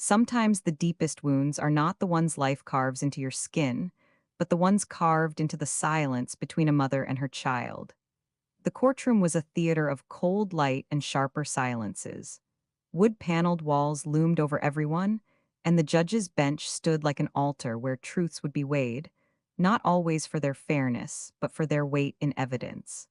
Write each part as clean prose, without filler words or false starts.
Sometimes the deepest wounds are not the ones life carves into your skin, but the ones carved into the silence between a mother and her child. The courtroom was a theater of cold light and sharper silences. Wood-paneled walls loomed over everyone, and the judge's bench stood like an altar where truths would be weighed, not always for their fairness, but for their weight in evidence.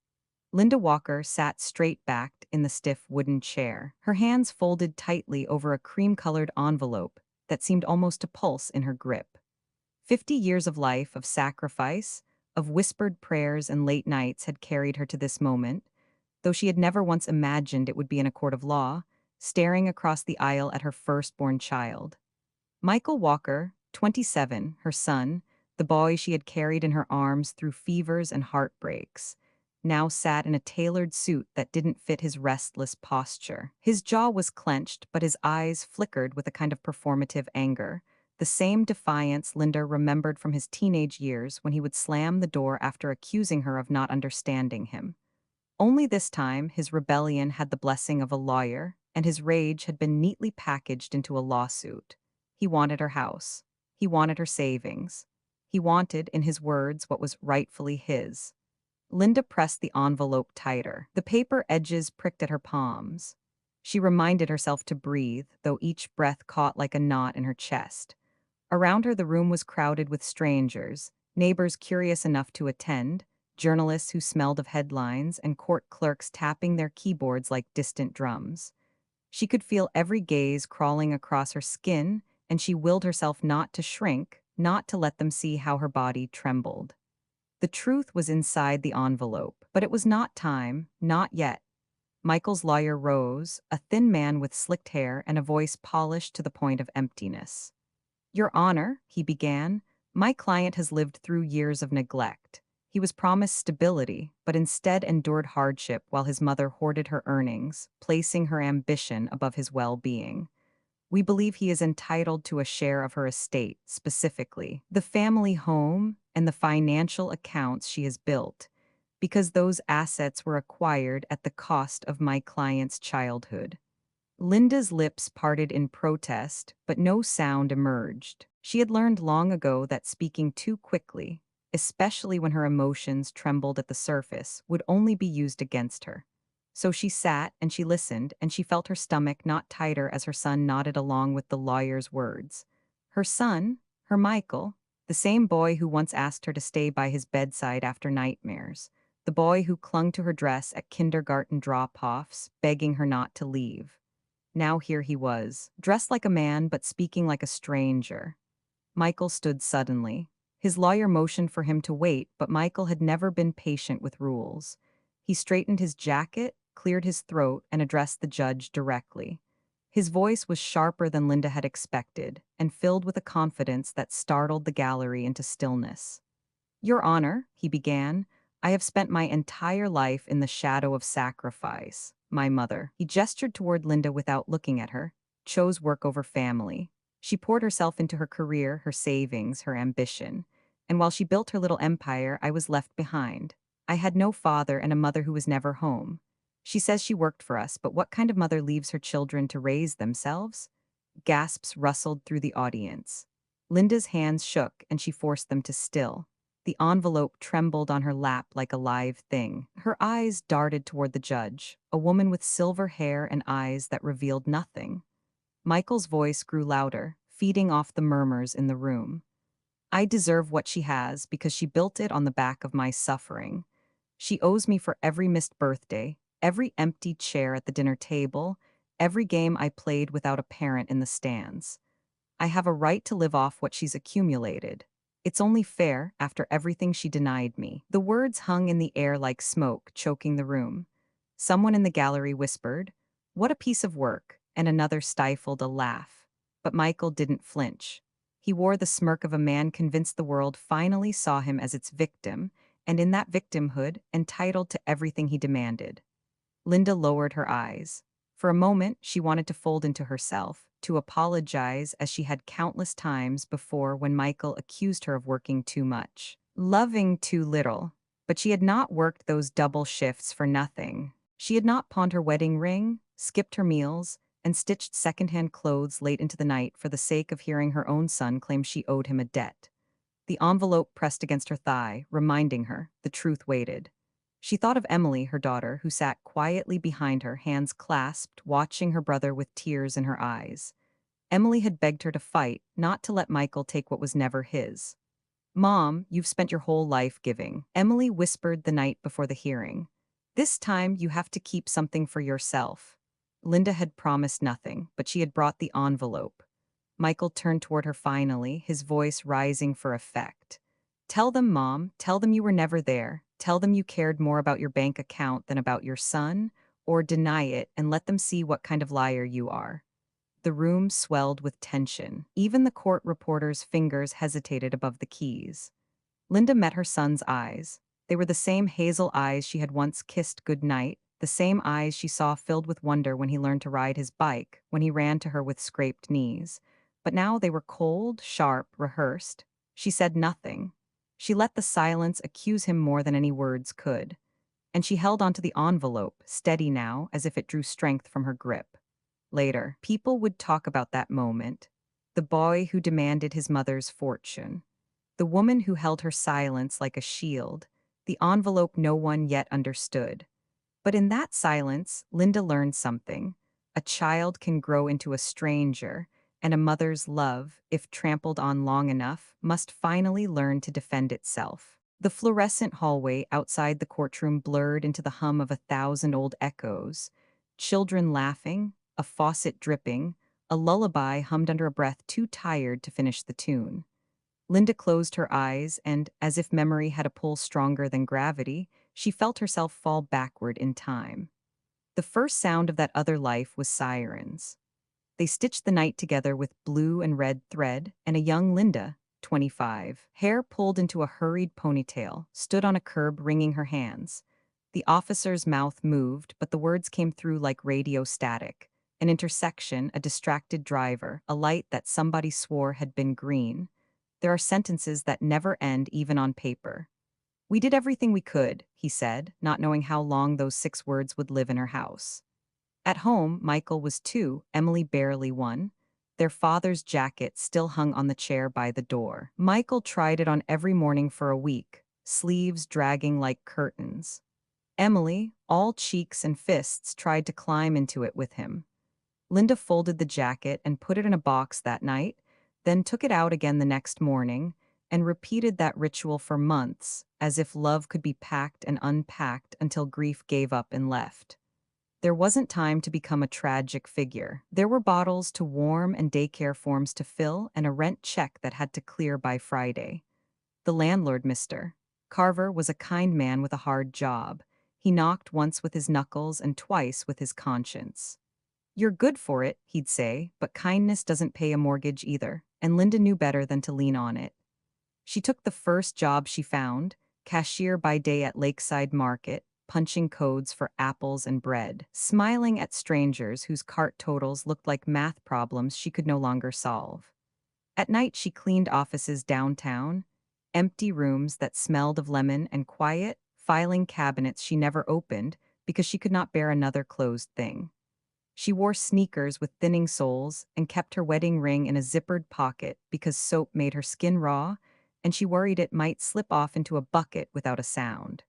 Linda Walker sat straight-backed in the stiff wooden chair, her hands folded tightly over a cream-colored envelope that seemed almost to pulse in her grip. 50 years of life, of sacrifice, of whispered prayers and late nights had carried her to this moment, though she had never once imagined it would be in a court of law, staring across the aisle at her firstborn child. Michael Walker, 27, her son, the boy she had carried in her arms through fevers and heartbreaks, now sat in a tailored suit that didn't fit his restless posture. His jaw was clenched, but his eyes flickered with a kind of performative anger, the same defiance Linda remembered from his teenage years when he would slam the door after accusing her of not understanding him. Only this time, his rebellion had the blessing of a lawyer, and his rage had been neatly packaged into a lawsuit. He wanted her house. He wanted her savings. He wanted, in his words, what was rightfully his. Linda pressed the envelope tighter. The paper edges pricked at her palms. She reminded herself to breathe, though each breath caught like a knot in her chest. Around her, the room was crowded with strangers, neighbors curious enough to attend, journalists who smelled of headlines, and court clerks tapping their keyboards like distant drums. She could feel every gaze crawling across her skin, and she willed herself not to shrink, not to let them see how her body trembled. The truth was inside the envelope, but it was not time, not yet. Michael's lawyer rose, a thin man with slicked hair and a voice polished to the point of emptiness. "Your Honor," he began, "my client has lived through years of neglect. He was promised stability, but instead endured hardship while his mother hoarded her earnings, placing her ambition above his well-being. We believe he is entitled to a share of her estate, specifically the family home and the financial accounts she has built, because those assets were acquired at the cost of my client's childhood." Linda's lips parted in protest, but no sound emerged. She had learned long ago that speaking too quickly, especially when her emotions trembled at the surface, would only be used against her. So she sat and she listened, and she felt her stomach knot tighter as her son nodded along with the lawyer's words. Her son, her Michael, the same boy who once asked her to stay by his bedside after nightmares, the boy who clung to her dress at kindergarten drop-offs, begging her not to leave. Now here he was, dressed like a man but speaking like a stranger. Michael stood suddenly. His lawyer motioned for him to wait, but Michael had never been patient with rules. He straightened his jacket, cleared his throat, and addressed the judge directly. His voice was sharper than Linda had expected, and filled with a confidence that startled the gallery into stillness. "Your Honor," he began, "I have spent my entire life in the shadow of sacrifice. My mother," he gestured toward Linda without looking at her, "chose work over family. She poured herself into her career, her savings, her ambition. And while she built her little empire, I was left behind. I had no father and a mother who was never home. She says she worked for us, but what kind of mother leaves her children to raise themselves?" Gasps rustled through the audience. Linda's hands shook, and she forced them to still. The envelope trembled on her lap like a live thing. Her eyes darted toward the judge, a woman with silver hair and eyes that revealed nothing. Michael's voice grew louder, feeding off the murmurs in the room. "I deserve what she has because she built it on the back of my suffering. She owes me for every missed birthday, every empty chair at the dinner table, every game I played without a parent in the stands. I have a right to live off what she's accumulated. It's only fair after everything she denied me." The words hung in the air like smoke, choking the room. Someone in the gallery whispered, "What a piece of work," and another stifled a laugh. But Michael didn't flinch. He wore the smirk of a man convinced the world finally saw him as its victim, and in that victimhood, entitled to everything he demanded. Linda lowered her eyes. For a moment, she wanted to fold into herself, to apologize as she had countless times before when Michael accused her of working too much, loving too little. But she had not worked those double shifts for nothing. She had not pawned her wedding ring, skipped her meals, and stitched secondhand clothes late into the night for the sake of hearing her own son claim she owed him a debt. The envelope pressed against her thigh, reminding her the truth waited. She thought of Emily, her daughter, who sat quietly behind her, hands clasped, watching her brother with tears in her eyes. Emily had begged her to fight, not to let Michael take what was never his. "Mom, you've spent your whole life giving," Emily whispered the night before the hearing. "This time you have to keep something for yourself." Linda had promised nothing, but she had brought the envelope. Michael turned toward her finally, his voice rising for effect. "Tell them, Mom, tell them you were never there. Tell them you cared more about your bank account than about your son, or deny it and let them see what kind of liar you are." The room swelled with tension. Even the court reporter's fingers hesitated above the keys. Linda met her son's eyes. They were the same hazel eyes she had once kissed good night, the same eyes she saw filled with wonder when he learned to ride his bike, when he ran to her with scraped knees. But now they were cold, sharp, rehearsed. She said nothing. She let the silence accuse him more than any words could. And she held onto the envelope, steady now, as if it drew strength from her grip. Later, people would talk about that moment. The boy who demanded his mother's fortune. The woman who held her silence like a shield. The envelope no one yet understood. But in that silence, Linda learned something. A child can grow into a stranger, and a mother's love, if trampled on long enough, must finally learn to defend itself. The fluorescent hallway outside the courtroom blurred into the hum of 1,000 old echoes. Children laughing, a faucet dripping, a lullaby hummed under a breath too tired to finish the tune. Linda closed her eyes, and, as if memory had a pull stronger than gravity, she felt herself fall backward in time. The first sound of that other life was sirens. They stitched the night together with blue and red thread, and a young Linda, 25, hair pulled into a hurried ponytail, stood on a curb wringing her hands. The officer's mouth moved, but the words came through like radio static. An intersection, a distracted driver, a light that somebody swore had been green. There are sentences that never end even on paper. "We did everything we could," he said, not knowing how long those 6 words would live in her house. At home, Michael was 2, Emily barely 1. Their father's jacket still hung on the chair by the door. Michael tried it on every morning for a week, sleeves dragging like curtains. Emily, all cheeks and fists, tried to climb into it with him. Linda folded the jacket and put it in a box that night, then took it out again the next morning, and repeated that ritual for months, as if love could be packed and unpacked until grief gave up and left. There wasn't time to become a tragic figure. There were bottles to warm and daycare forms to fill and a rent check that had to clear by Friday. The landlord, Mr. Carver, was a kind man with a hard job. He knocked once with his knuckles and twice with his conscience. "You're good for it," he'd say, "but kindness doesn't pay a mortgage either," and Linda knew better than to lean on it. She took the first job she found, cashier by day at Lakeside Market, punching codes for apples and bread, smiling at strangers whose cart totals looked like math problems she could no longer solve. At night, she cleaned offices downtown, empty rooms that smelled of lemon and quiet, filing cabinets she never opened because she could not bear another closed thing. She wore sneakers with thinning soles and kept her wedding ring in a zippered pocket because soap made her skin raw, and she worried it might slip off into a bucket without a sound.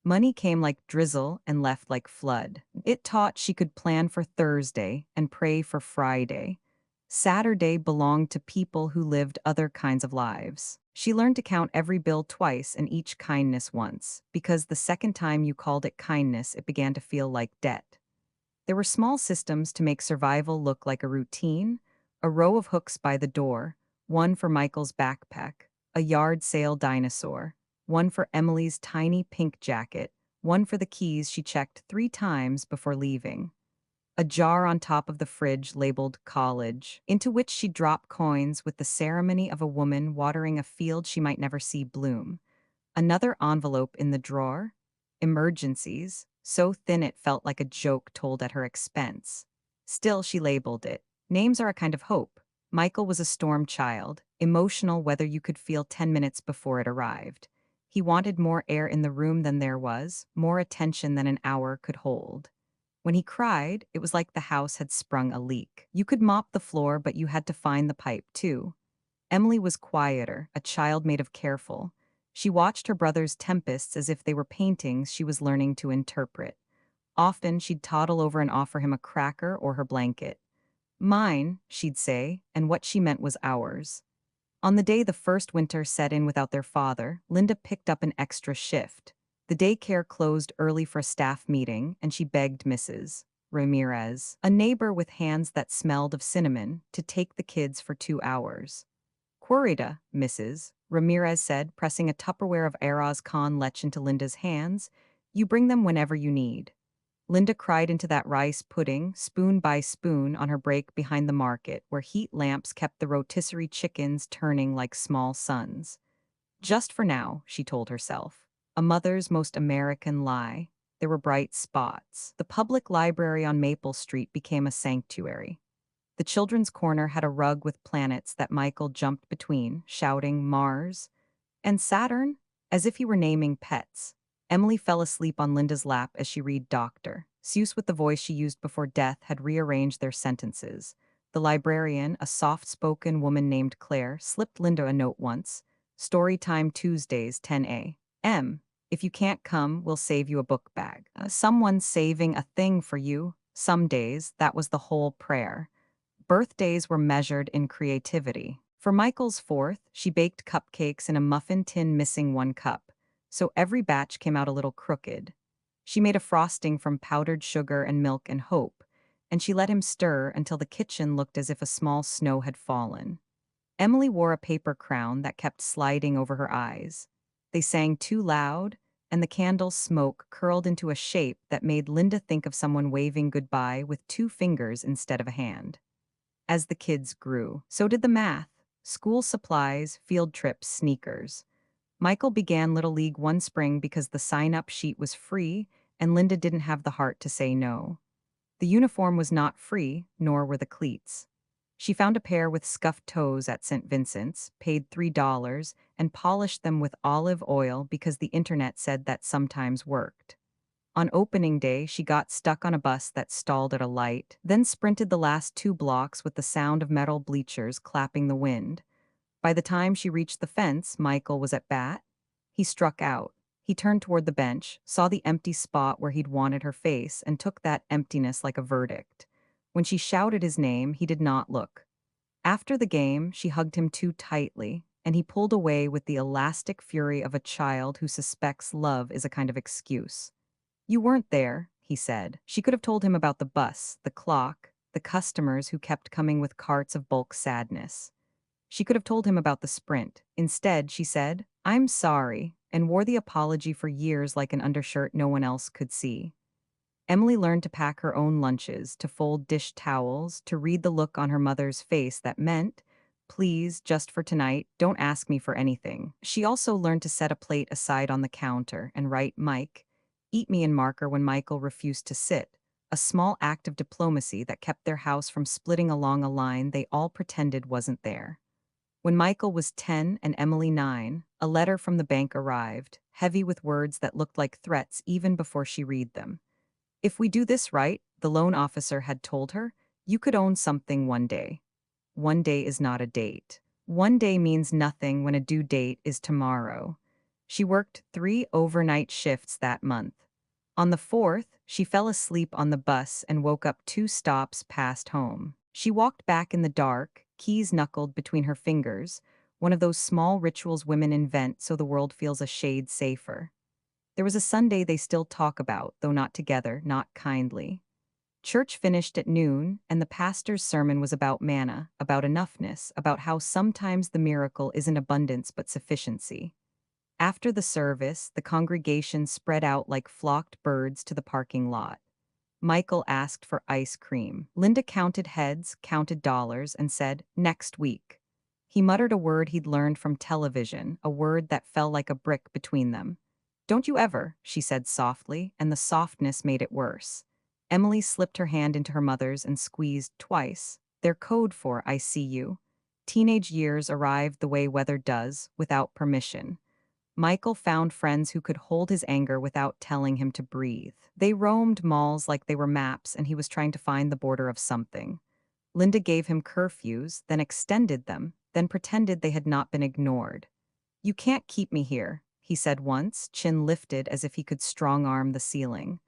Money came like drizzle and left like flood. It taught she could plan for Thursday and pray for Friday. Saturday belonged to people who lived other kinds of lives. She learned to count every bill twice and each kindness once, because the second time you called it kindness, it began to feel like debt. There were small systems to make survival look like a routine: a row of hooks by the door, one for Michael's backpack, a yard sale dinosaur, one for Emily's tiny pink jacket, one for the keys she checked 3 times before leaving. A jar on top of the fridge labeled college, into which she dropped coins with the ceremony of a woman watering a field she might never see bloom. Another envelope in the drawer. Emergencies, so thin it felt like a joke told at her expense. Still, she labeled it. Names are a kind of hope. Michael was a storm child, emotional whether you could feel 10 minutes before it arrived. He wanted more air in the room than there was, more attention than an hour could hold. When he cried, it was like the house had sprung a leak. You could mop the floor, but you had to find the pipe, too. Emily was quieter, a child made of careful. She watched her brother's tempests as if they were paintings she was learning to interpret. Often, she'd toddle over and offer him a cracker or her blanket. Mine, she'd say, and what she meant was ours. On the day the first winter set in without their father, Linda picked up an extra shift. The daycare closed early for a staff meeting, and she begged Mrs. Ramirez, a neighbor with hands that smelled of cinnamon, to take the kids for 2 hours. Querida, Mrs. Ramirez said, pressing a Tupperware of Arroz con leche into Linda's hands. You bring them whenever you need. Linda cried into that rice pudding, spoon by spoon, on her break behind the market, where heat lamps kept the rotisserie chickens turning like small suns. Just for now, she told herself. A mother's most American lie. There were bright spots. The public library on Maple Street became a sanctuary. The children's corner had a rug with planets that Michael jumped between, shouting Mars and Saturn, as if he were naming pets. Emily fell asleep on Linda's lap as she read Doctor. Seuss, with the voice she used before death, had rearranged their sentences. The librarian, a soft-spoken woman named Claire, slipped Linda a note once. Story time Tuesdays, 10 a.m. If you can't come, we'll save you a book bag. Someone's saving a thing for you. Some days, that was the whole prayer. Birthdays were measured in creativity. For Michael's fourth, she baked cupcakes in a muffin tin missing one cup, so every batch came out a little crooked. She made a frosting from powdered sugar and milk and hope, and she let him stir until the kitchen looked as if a small snow had fallen. Emily wore a paper crown that kept sliding over her eyes. They sang too loud, and the candle smoke curled into a shape that made Linda think of someone waving goodbye with 2 fingers instead of a hand. As the kids grew, so did the math. School supplies, field trips, sneakers. Michael began Little League one spring because the sign-up sheet was free, and Linda didn't have the heart to say no. The uniform was not free, nor were the cleats. She found a pair with scuffed toes at St. Vincent's, paid $3, and polished them with olive oil because the internet said that sometimes worked. On opening day, she got stuck on a bus that stalled at a light, then sprinted the last 2 blocks with the sound of metal bleachers clapping the wind. By the time she reached the fence, Michael was at bat. He struck out. He turned toward the bench, saw the empty spot where he'd wanted her face, and took that emptiness like a verdict. When she shouted his name, he did not look. After the game, she hugged him too tightly, and he pulled away with the elastic fury of a child who suspects love is a kind of excuse. You weren't there, he said. She could have told him about the bus, the clock, the customers who kept coming with carts of bulk sadness. She could have told him about the sprint. Instead, she said, I'm sorry, and wore the apology for years like an undershirt no one else could see. Emily learned to pack her own lunches, to fold dish towels, to read the look on her mother's face that meant, please, just for tonight, don't ask me for anything. She also learned to set a plate aside on the counter and write Mike, eat me in marker when Michael refused to sit, a small act of diplomacy that kept their house from splitting along a line they all pretended wasn't there. When Michael was 10 and Emily 9, a letter from the bank arrived, heavy with words that looked like threats even before she read them. If we do this right, the loan officer had told her, you could own something one day. One day is not a date. One day means nothing when a due date is tomorrow. She worked 3 overnight shifts that month. On the 4th, she fell asleep on the bus and woke up 2 stops past home. She walked back in the dark, keys knuckled between her fingers, one of those small rituals women invent so the world feels a shade safer. There was a Sunday they still talk about, though not together, not kindly. Church finished at noon, and the pastor's sermon was about manna, about enoughness, about how sometimes the miracle isn't abundance but sufficiency. After the service, the congregation spread out like flocked birds to the parking lot. Michael asked for ice cream. Linda counted heads, counted dollars, and said, next week. He muttered a word he'd learned from television, a word that fell like a brick between them. Don't you ever, she said softly, and the softness made it worse. Emily slipped her hand into her mother's and squeezed twice. Their code for I see you. Teenage years arrived the way weather does, without permission. Michael found friends who could hold his anger without telling him to breathe. They roamed malls like they were maps, and he was trying to find the border of something. Linda gave him curfews, then extended them, then pretended they had not been ignored. "You can't keep me here," he said once, chin lifted as if he could strong arm the ceiling.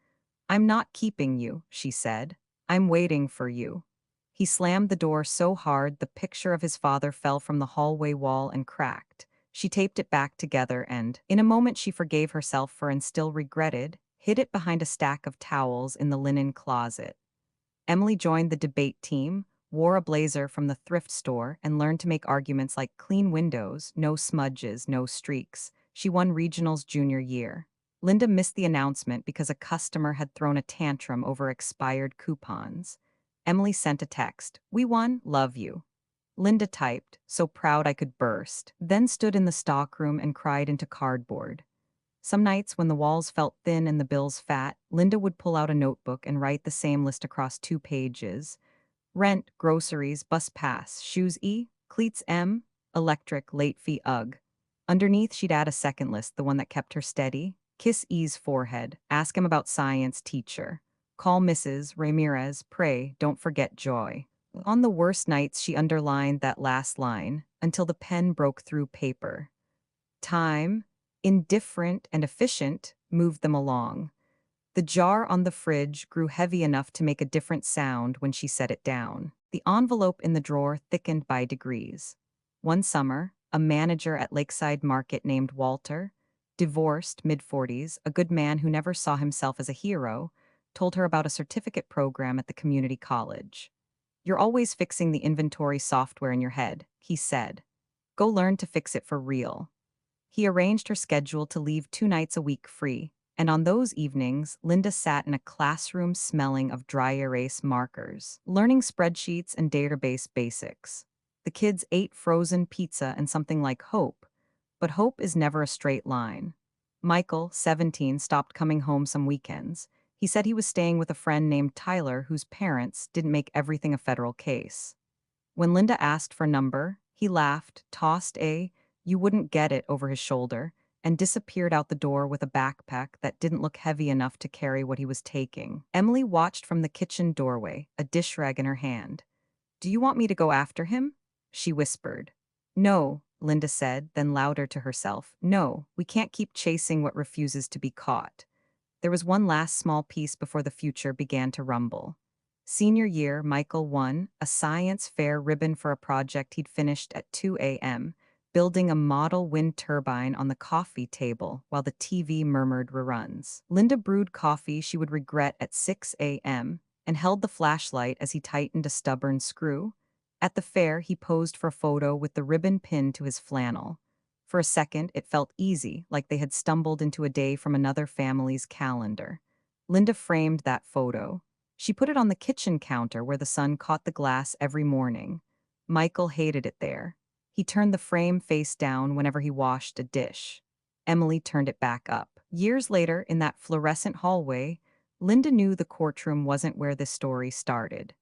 "I'm not keeping you," she said. "I'm waiting for you." He slammed the door so hard the picture of his father fell from the hallway wall and cracked. She taped it back together and, in a moment she forgave herself for and still regretted, hid it behind a stack of towels in the linen closet. Emily joined the debate team, wore a blazer from the thrift store, and learned to make arguments like clean windows, no smudges, no streaks. She won regionals junior year. Linda missed the announcement because a customer had thrown a tantrum over expired coupons. Emily sent a text, "We won, love you." Linda typed, "So proud I could burst," then stood in the stockroom and cried into cardboard. Some nights, when the walls felt thin and the bills fat, Linda would pull out a notebook and write the same list across 2 pages. Rent, groceries, bus pass, shoes cleats electric, late fee Underneath, she'd add a second list, the one that kept her steady. Kiss E's forehead, ask him about science teacher. Call Mrs. Ramirez, pray, don't forget joy. On the worst nights, she underlined that last line until the pen broke through paper. Time, indifferent and efficient, moved them along. The jar on the fridge grew heavy enough to make a different sound when she set it down. The envelope in the drawer thickened by degrees. One summer, a manager at Lakeside Market named Walter, divorced, mid-40s, a good man who never saw himself as a hero, told her about a certificate program at the community college. "You're always fixing the inventory software in your head," he said. "Go learn to fix it for real." He arranged her schedule to leave 2 nights a week free, and on those evenings, Linda sat in a classroom smelling of dry erase markers, learning spreadsheets and database basics. The kids ate frozen pizza and something like hope, but hope is never a straight line. Michael, 17, stopped coming home some weekends. He said he was staying with a friend named Tyler whose parents didn't make everything a federal case. When Linda asked for number, he laughed, tossed a "you wouldn't get it" over his shoulder, and disappeared out the door with a backpack that didn't look heavy enough to carry what he was taking. Emily watched from the kitchen doorway, a dish rag in her hand. "Do you want me to go after him?" she whispered. "No," Linda said, then louder to herself. "No, we can't keep chasing what refuses to be caught." There was one last small piece before the future began to rumble. Senior year, Michael won a science fair ribbon for a project he'd finished at 2 a.m., building a model wind turbine on the coffee table while the TV murmured reruns. Linda brewed coffee she would regret at 6 a.m. and held the flashlight as he tightened a stubborn screw. At the fair, he posed for a photo with the ribbon pinned to his flannel. For a second, it felt easy, like they had stumbled into a day from another family's calendar. Linda framed that photo. She put it on the kitchen counter where the sun caught the glass every morning. Michael hated it there. He turned the frame face down whenever he washed a dish. Emily turned it back up. Years later, in that fluorescent hallway, Linda knew the courtroom wasn't where this story started.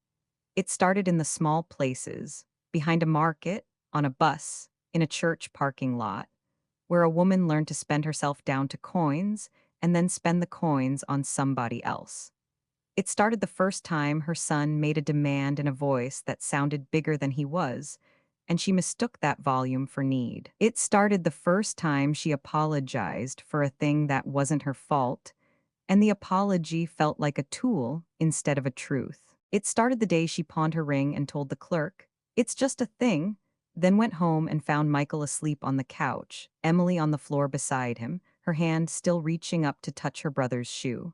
It started in the small places, behind a market, on a bus, in a church parking lot, where a woman learned to spend herself down to coins and then spend the coins on somebody else. It started the first time her son made a demand in a voice that sounded bigger than he was, and she mistook that volume for need. It started the first time she apologized for a thing that wasn't her fault, and the apology felt like a tool instead of a truth. It started the day she pawned her ring and told the clerk, "It's just a thing," then went home and found Michael asleep on the couch, Emily on the floor beside him, her hand still reaching up to touch her brother's shoe.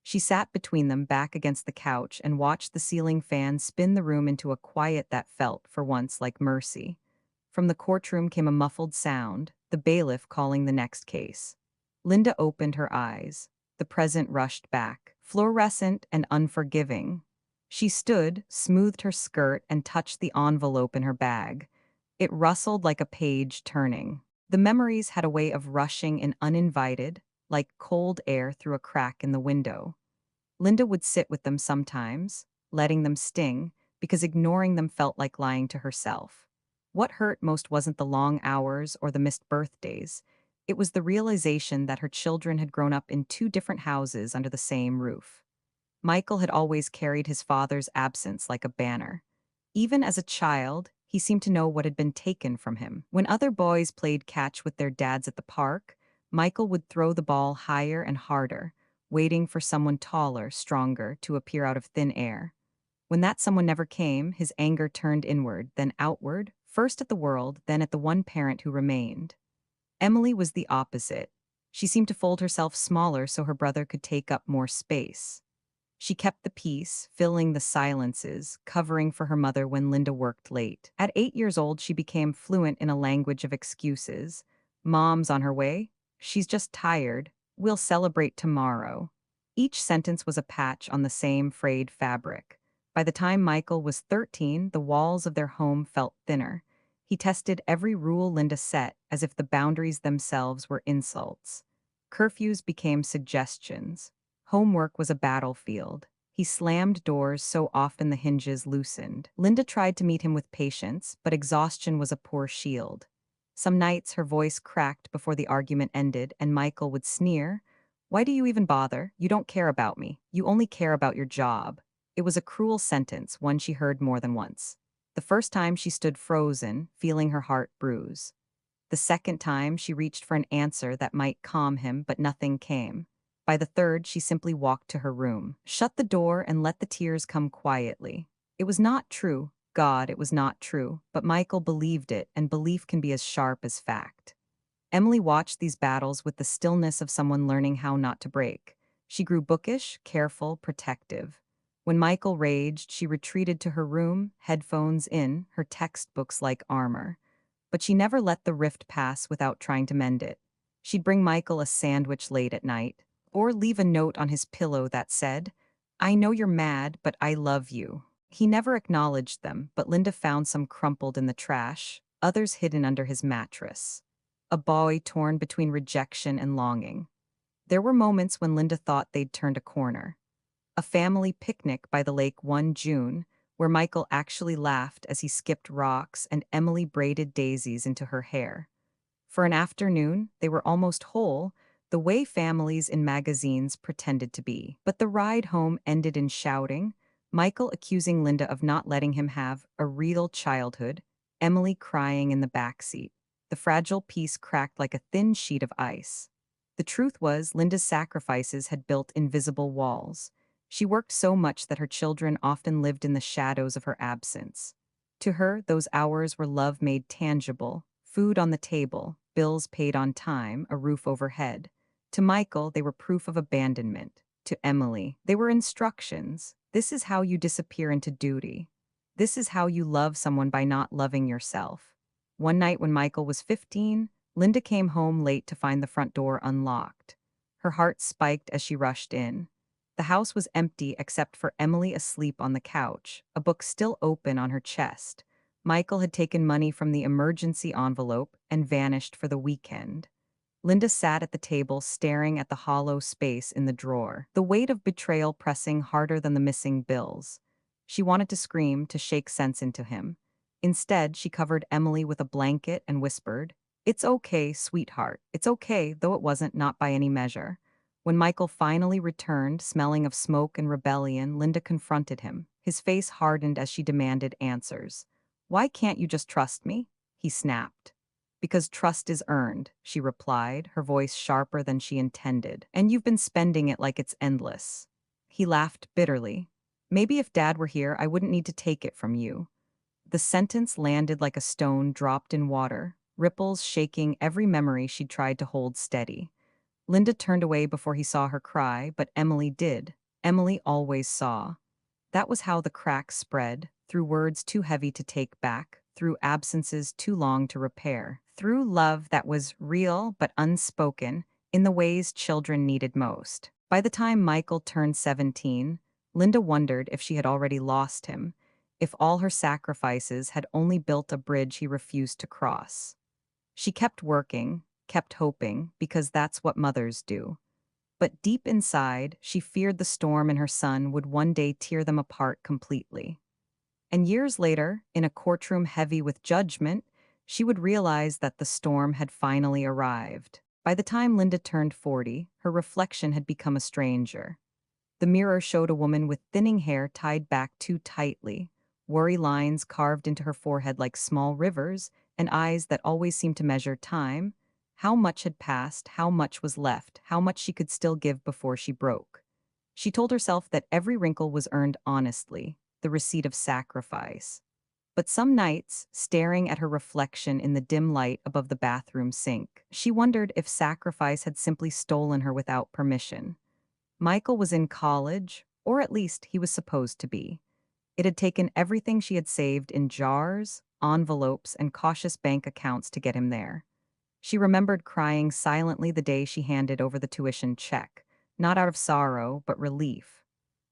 She sat between them back against the couch and watched the ceiling fan spin the room into a quiet that felt, for once, like mercy. From the courtroom came a muffled sound, the bailiff calling the next case. Linda opened her eyes. The present rushed back, fluorescent and unforgiving. She stood, smoothed her skirt, and touched the envelope in her bag. It rustled like a page turning. The memories had a way of rushing in uninvited, like cold air through a crack in the window. Linda would sit with them sometimes, letting them sting, because ignoring them felt like lying to herself. What hurt most wasn't the long hours or the missed birthdays. It was the realization that her children had grown up in two different houses under the same roof. Michael had always carried his father's absence like a banner. Even as a child, he seemed to know what had been taken from him. When other boys played catch with their dads at the park, Michael would throw the ball higher and harder, waiting for someone taller, stronger, to appear out of thin air. When that someone never came, his anger turned inward, then outward, first at the world, then at the one parent who remained. Emily was the opposite. She seemed to fold herself smaller so her brother could take up more space. She kept the peace, filling the silences, covering for her mother when Linda worked late. At 8 years old, she became fluent in a language of excuses. Mom's on her way. She's just tired. We'll celebrate tomorrow. Each sentence was a patch on the same frayed fabric. By the time Michael was 13, the walls of their home felt thinner. He tested every rule Linda set as if the boundaries themselves were insults. Curfews became suggestions. Homework was a battlefield. He slammed doors so often the hinges loosened. Linda tried to meet him with patience, but exhaustion was a poor shield. Some nights her voice cracked before the argument ended, and Michael would sneer, "Why do you even bother? You don't care about me. You only care about your job." It was a cruel sentence, one she heard more than once. The first time she stood frozen, feeling her heart bruise. The second time, she reached for an answer that might calm him, but nothing came. By the third, she simply walked to her room, shut the door, and let the tears come quietly. It was not true. God, it was not true. But Michael believed it, and belief can be as sharp as fact. Emily watched these battles with the stillness of someone learning how not to break. She grew bookish, careful, protective. When Michael raged, she retreated to her room, headphones in, her textbooks like armor. But she never let the rift pass without trying to mend it. She'd bring Michael a sandwich late at night, or leave a note on his pillow that said, "I know you're mad, but I love you." He never acknowledged them, but Linda found some crumpled in the trash, others hidden under his mattress. A boy torn between rejection and longing. There were moments when Linda thought they'd turned a corner. A family picnic by the lake one June, where Michael actually laughed as he skipped rocks and Emily braided daisies into her hair. For an afternoon, they were almost whole, the way families in magazines pretended to be. But the ride home ended in shouting, Michael accusing Linda of not letting him have a real childhood, Emily crying in the backseat. The fragile piece cracked like a thin sheet of ice. The truth was, Linda's sacrifices had built invisible walls. She worked so much that her children often lived in the shadows of her absence. To her, those hours were love made tangible, food on the table, bills paid on time, a roof overhead. To Michael, they were proof of abandonment. To Emily, they were instructions. This is how you disappear into duty. This is how you love someone by not loving yourself. One night when Michael was 15, Linda came home late to find the front door unlocked. Her heart spiked as she rushed in. The house was empty except for Emily asleep on the couch, a book still open on her chest. Michael had taken money from the emergency envelope and vanished for the weekend. Linda sat at the table staring at the hollow space in the drawer, the weight of betrayal pressing harder than the missing bills. She wanted to scream, to shake sense into him. Instead, she covered Emily with a blanket and whispered, "It's okay, sweetheart. It's okay, though it wasn't, not by any measure." When Michael finally returned, smelling of smoke and rebellion, Linda confronted him. His face hardened as she demanded answers. "Why can't you just trust me?" he snapped. "Because trust is earned," she replied, her voice sharper than she intended. "And you've been spending it like it's endless." He laughed bitterly. "Maybe if Dad were here, I wouldn't need to take it from you." The sentence landed like a stone dropped in water, ripples shaking every memory she'd tried to hold steady. Linda turned away before he saw her cry, but Emily did. Emily always saw. That was how the cracks spread, through words too heavy to take back, through absences too long to repair, through love that was real but unspoken, in the ways children needed most. By the time Michael turned 17, Linda wondered if she had already lost him, if all her sacrifices had only built a bridge he refused to cross. She kept working, kept hoping, because that's what mothers do. But deep inside, she feared the storm in her son would one day tear them apart completely. And years later, in a courtroom heavy with judgment, she would realize that the storm had finally arrived. By the time Linda turned 40, her reflection had become a stranger. The mirror showed a woman with thinning hair tied back too tightly, worry lines carved into her forehead like small rivers, and eyes that always seemed to measure time. How much had passed, how much was left, how much she could still give before she broke. She told herself that every wrinkle was earned honestly, the receipt of sacrifice. But some nights, staring at her reflection in the dim light above the bathroom sink, she wondered if sacrifice had simply stolen her without permission. Michael was in college, or at least he was supposed to be. It had taken everything she had saved in jars, envelopes, and cautious bank accounts to get him there. She remembered crying silently the day she handed over the tuition check, not out of sorrow, but relief.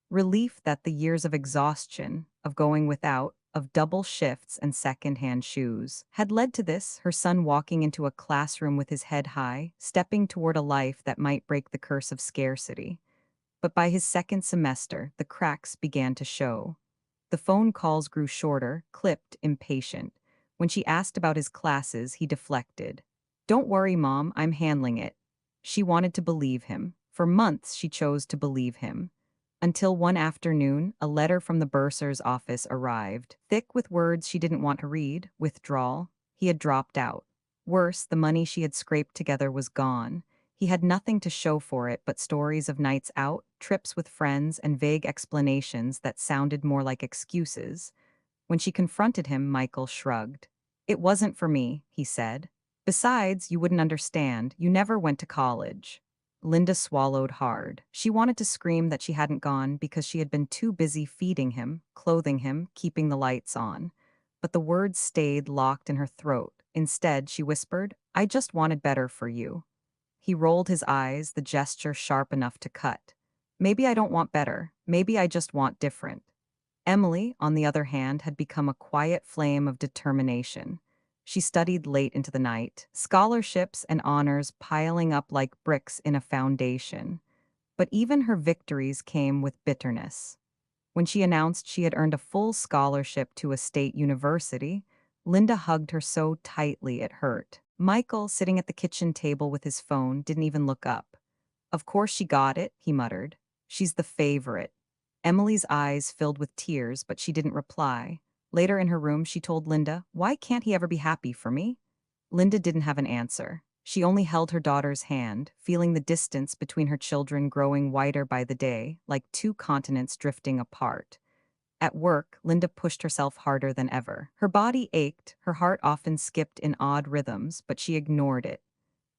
Relief that the years of exhaustion, of going without, of double shifts and second-hand shoes, had led to this, her son walking into a classroom with his head high, stepping toward a life that might break the curse of scarcity. But by his second semester, the cracks began to show. The phone calls grew shorter, clipped, impatient. When she asked about his classes, he deflected. "Don't worry, Mom, I'm handling it." She wanted to believe him. For months, she chose to believe him. Until one afternoon, a letter from the bursar's office arrived, thick with words she didn't want to read, withdrawal. He had dropped out. Worse, the money she had scraped together was gone. He had nothing to show for it but stories of nights out, trips with friends, and vague explanations that sounded more like excuses. When she confronted him, Michael shrugged. "It wasn't for me," he said. "Besides, you wouldn't understand. You never went to college." Linda swallowed hard. She wanted to scream that she hadn't gone because she had been too busy feeding him, clothing him, keeping the lights on. But the words stayed locked in her throat. Instead, she whispered, "I just wanted better for you." He rolled his eyes, the gesture sharp enough to cut. "Maybe I don't want better. Maybe I just want different." Emily, on the other hand, had become a quiet flame of determination. She studied late into the night, scholarships and honors piling up like bricks in a foundation. But even her victories came with bitterness. When she announced she had earned a full scholarship to a state university, Linda hugged her so tightly it hurt. Michael, sitting at the kitchen table with his phone, didn't even look up. "Of course she got it," he muttered. "She's the favorite." Emily's eyes filled with tears, but she didn't reply. Later in her room, she told Linda, "Why can't he ever be happy for me?" Linda didn't have an answer. She only held her daughter's hand, feeling the distance between her children growing wider by the day, like two continents drifting apart. At work, Linda pushed herself harder than ever. Her body ached, her heart often skipped in odd rhythms, but she ignored it.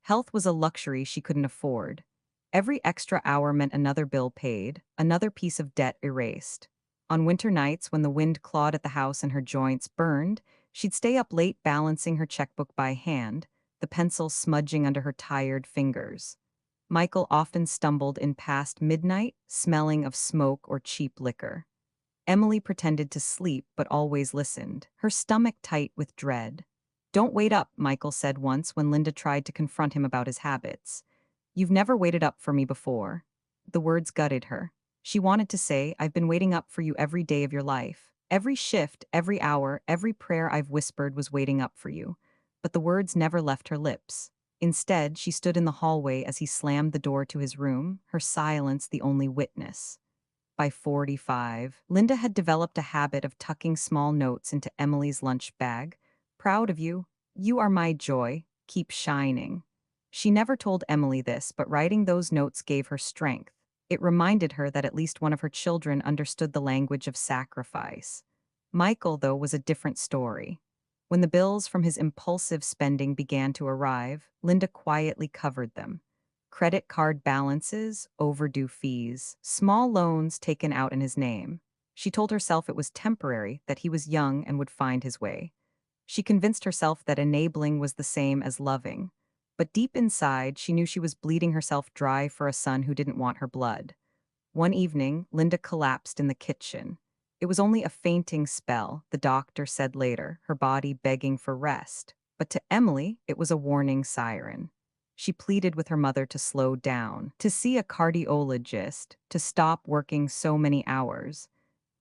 Health was a luxury she couldn't afford. Every extra hour meant another bill paid, another piece of debt erased. On winter nights, when the wind clawed at the house and her joints burned, she'd stay up late balancing her checkbook by hand, the pencil smudging under her tired fingers. Michael often stumbled in past midnight, smelling of smoke or cheap liquor. Emily pretended to sleep but always listened, her stomach tight with dread. "Don't wait up," Michael said once when Linda tried to confront him about his habits. "You've never waited up for me before." The words gutted her. She wanted to say, "I've been waiting up for you every day of your life. Every shift, every hour, every prayer I've whispered was waiting up for you." But the words never left her lips. Instead, she stood in the hallway as he slammed the door to his room, her silence the only witness. By 45, Linda had developed a habit of tucking small notes into Emily's lunch bag. "Proud of you. You are my joy. Keep shining." She never told Emily this, but writing those notes gave her strength. It reminded her that at least one of her children understood the language of sacrifice. Michael, though, was a different story. When the bills from his impulsive spending began to arrive, Linda quietly covered them. Credit card balances, overdue fees, small loans taken out in his name. She told herself it was temporary, that he was young and would find his way. She convinced herself that enabling was the same as loving. But deep inside, she knew she was bleeding herself dry for a son who didn't want her blood. One evening, Linda collapsed in the kitchen. It was only a fainting spell, the doctor said later, her body begging for rest. But to Emily, it was a warning siren. She pleaded with her mother to slow down, to see a cardiologist, to stop working so many hours.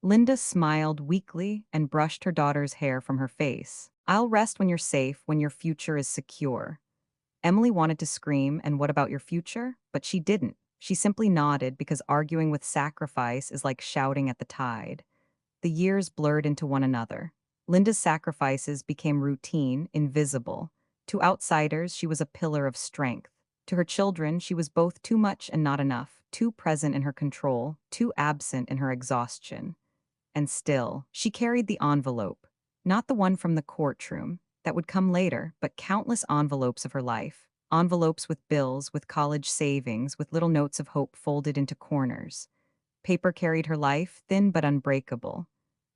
Linda smiled weakly and brushed her daughter's hair from her face. "I'll rest when you're safe, when your future is secure." Emily wanted to scream, "And what about your future?" But she didn't. She simply nodded because arguing with sacrifice is like shouting at the tide. The years blurred into one another. Linda's sacrifices became routine, invisible. To outsiders, she was a pillar of strength. To her children, she was both too much and not enough, too present in her control, too absent in her exhaustion. And still, she carried the envelope. Not the one from the courtroom, that would come later, but countless envelopes of her life. Envelopes with bills, with college savings, with little notes of hope folded into corners. Paper carried her life, thin but unbreakable.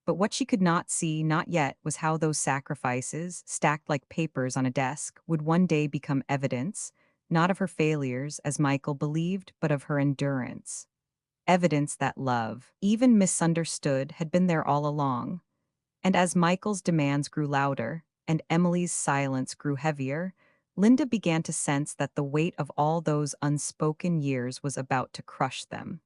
But what she could not see, not yet, was how those sacrifices, stacked like papers on a desk, would one day become evidence, not of her failures, as Michael believed, but of her endurance. Evidence that love, even misunderstood, had been there all along. And as Michael's demands grew louder, and Emily's silence grew heavier, Linda began to sense that the weight of all those unspoken years was about to crush them.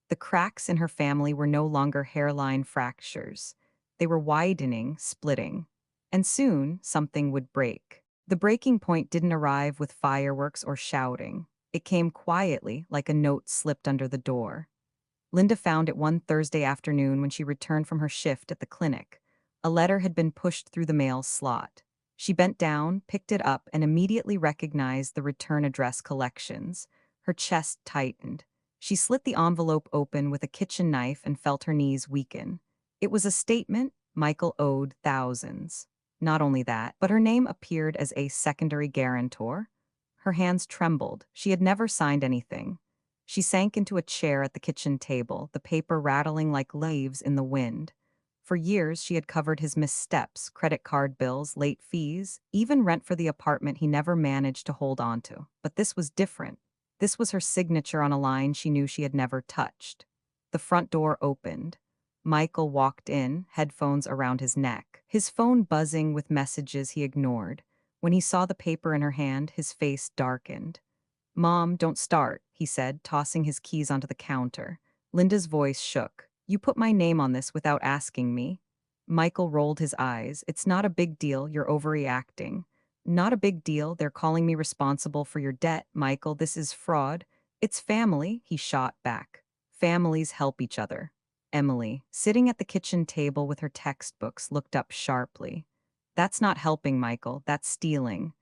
The cracks in her family were no longer hairline fractures. They were widening, splitting. And soon, something would break. The breaking point didn't arrive with fireworks or shouting. It came quietly, like a note slipped under the door. Linda found it one Thursday afternoon when she returned from her shift at the clinic. A letter had been pushed through the mail slot. She bent down, picked it up, and immediately recognized the return address collections. Her chest tightened. She slit the envelope open with a kitchen knife and felt her knees weaken. It was a statement Michael owed thousands. Not only that, but her name appeared as a secondary guarantor. Her hands trembled. She had never signed anything. She sank into a chair at the kitchen table, the paper rattling like leaves in the wind. For years, she had covered his missteps, credit card bills, late fees, even rent for the apartment he never managed to hold on to. But this was different. This was her signature on a line she knew she had never touched. The front door opened. Michael walked in, headphones around his neck, his phone buzzing with messages he ignored. When he saw the paper in her hand, his face darkened. "Mom, don't start," he said, tossing his keys onto the counter. Linda's voice shook. "You put my name on this without asking me." Michael rolled his eyes. "It's not a big deal, you're overreacting." "Not a big deal, they're calling me responsible for your debt, Michael, this is fraud." "It's family," he shot back. "Families help each other." Emily, sitting at the kitchen table with her textbooks, looked up sharply. "That's not helping, Michael, that's stealing."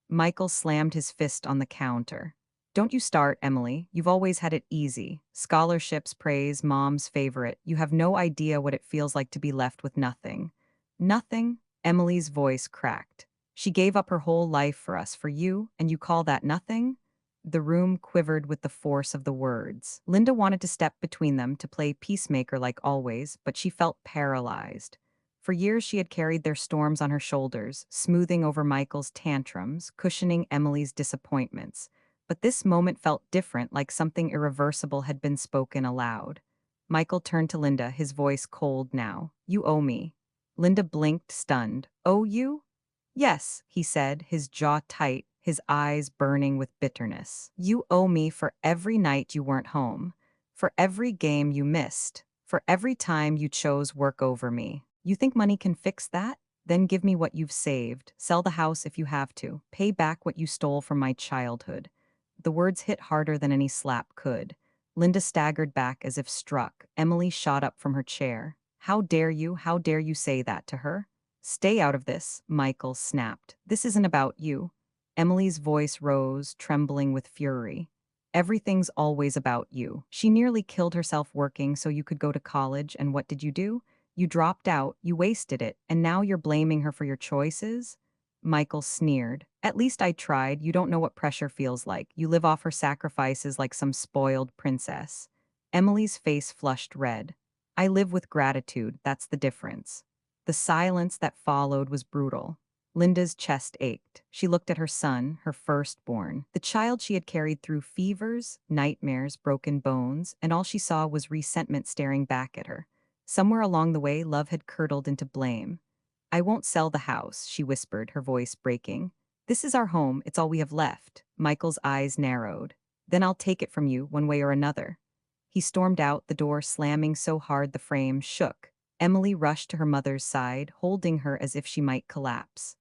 Michael slammed his fist on the counter. "Don't you start, Emily. You've always had it easy. Scholarships, praise, mom's favorite. You have no idea what it feels like to be left with nothing." "Nothing?" Emily's voice cracked. "She gave up her whole life for us, for you, and you call that nothing?" The room quivered with the force of the words. Linda wanted to step between them, to play peacemaker like always, but she felt paralyzed. For years she had carried their storms on her shoulders, smoothing over Michael's tantrums, cushioning Emily's disappointments. But this moment felt different, like something irreversible had been spoken aloud. Michael turned to Linda, his voice cold now. "You owe me." Linda blinked, stunned. "Owe you?" "Yes," he said, his jaw tight, his eyes burning with bitterness. "You owe me for every night you weren't home, for every game you missed, for every time you chose work over me. You think money can fix that? Then give me what you've saved. Sell the house if you have to. Pay back what you stole from my childhood." The words hit harder than any slap could. Linda staggered back as if struck. Emily shot up from her chair. "How dare you? How dare you say that to her?" "Stay out of this," Michael snapped. "This isn't about you." Emily's voice rose, trembling with fury. "Everything's always about you. She nearly killed herself working so you could go to college, and what did you do? You dropped out, you wasted it, and now you're blaming her for your choices?" Michael sneered. "At least I tried. You don't know what pressure feels like. You live off her sacrifices like some spoiled princess." Emily's face flushed red. "I live with gratitude, that's the difference." The silence that followed was brutal. Linda's chest ached. She looked at her son, her firstborn, the child she had carried through fevers, nightmares, broken bones, and all she saw was resentment staring back at her. Somewhere along the way, love had curdled into blame. "I won't sell the house," she whispered, her voice breaking. "This is our home, it's all we have left." Michael's eyes narrowed. "Then I'll take it from you, one way or another." He stormed out, the door slamming so hard the frame shook. Emily rushed to her mother's side, holding her as if she might collapse.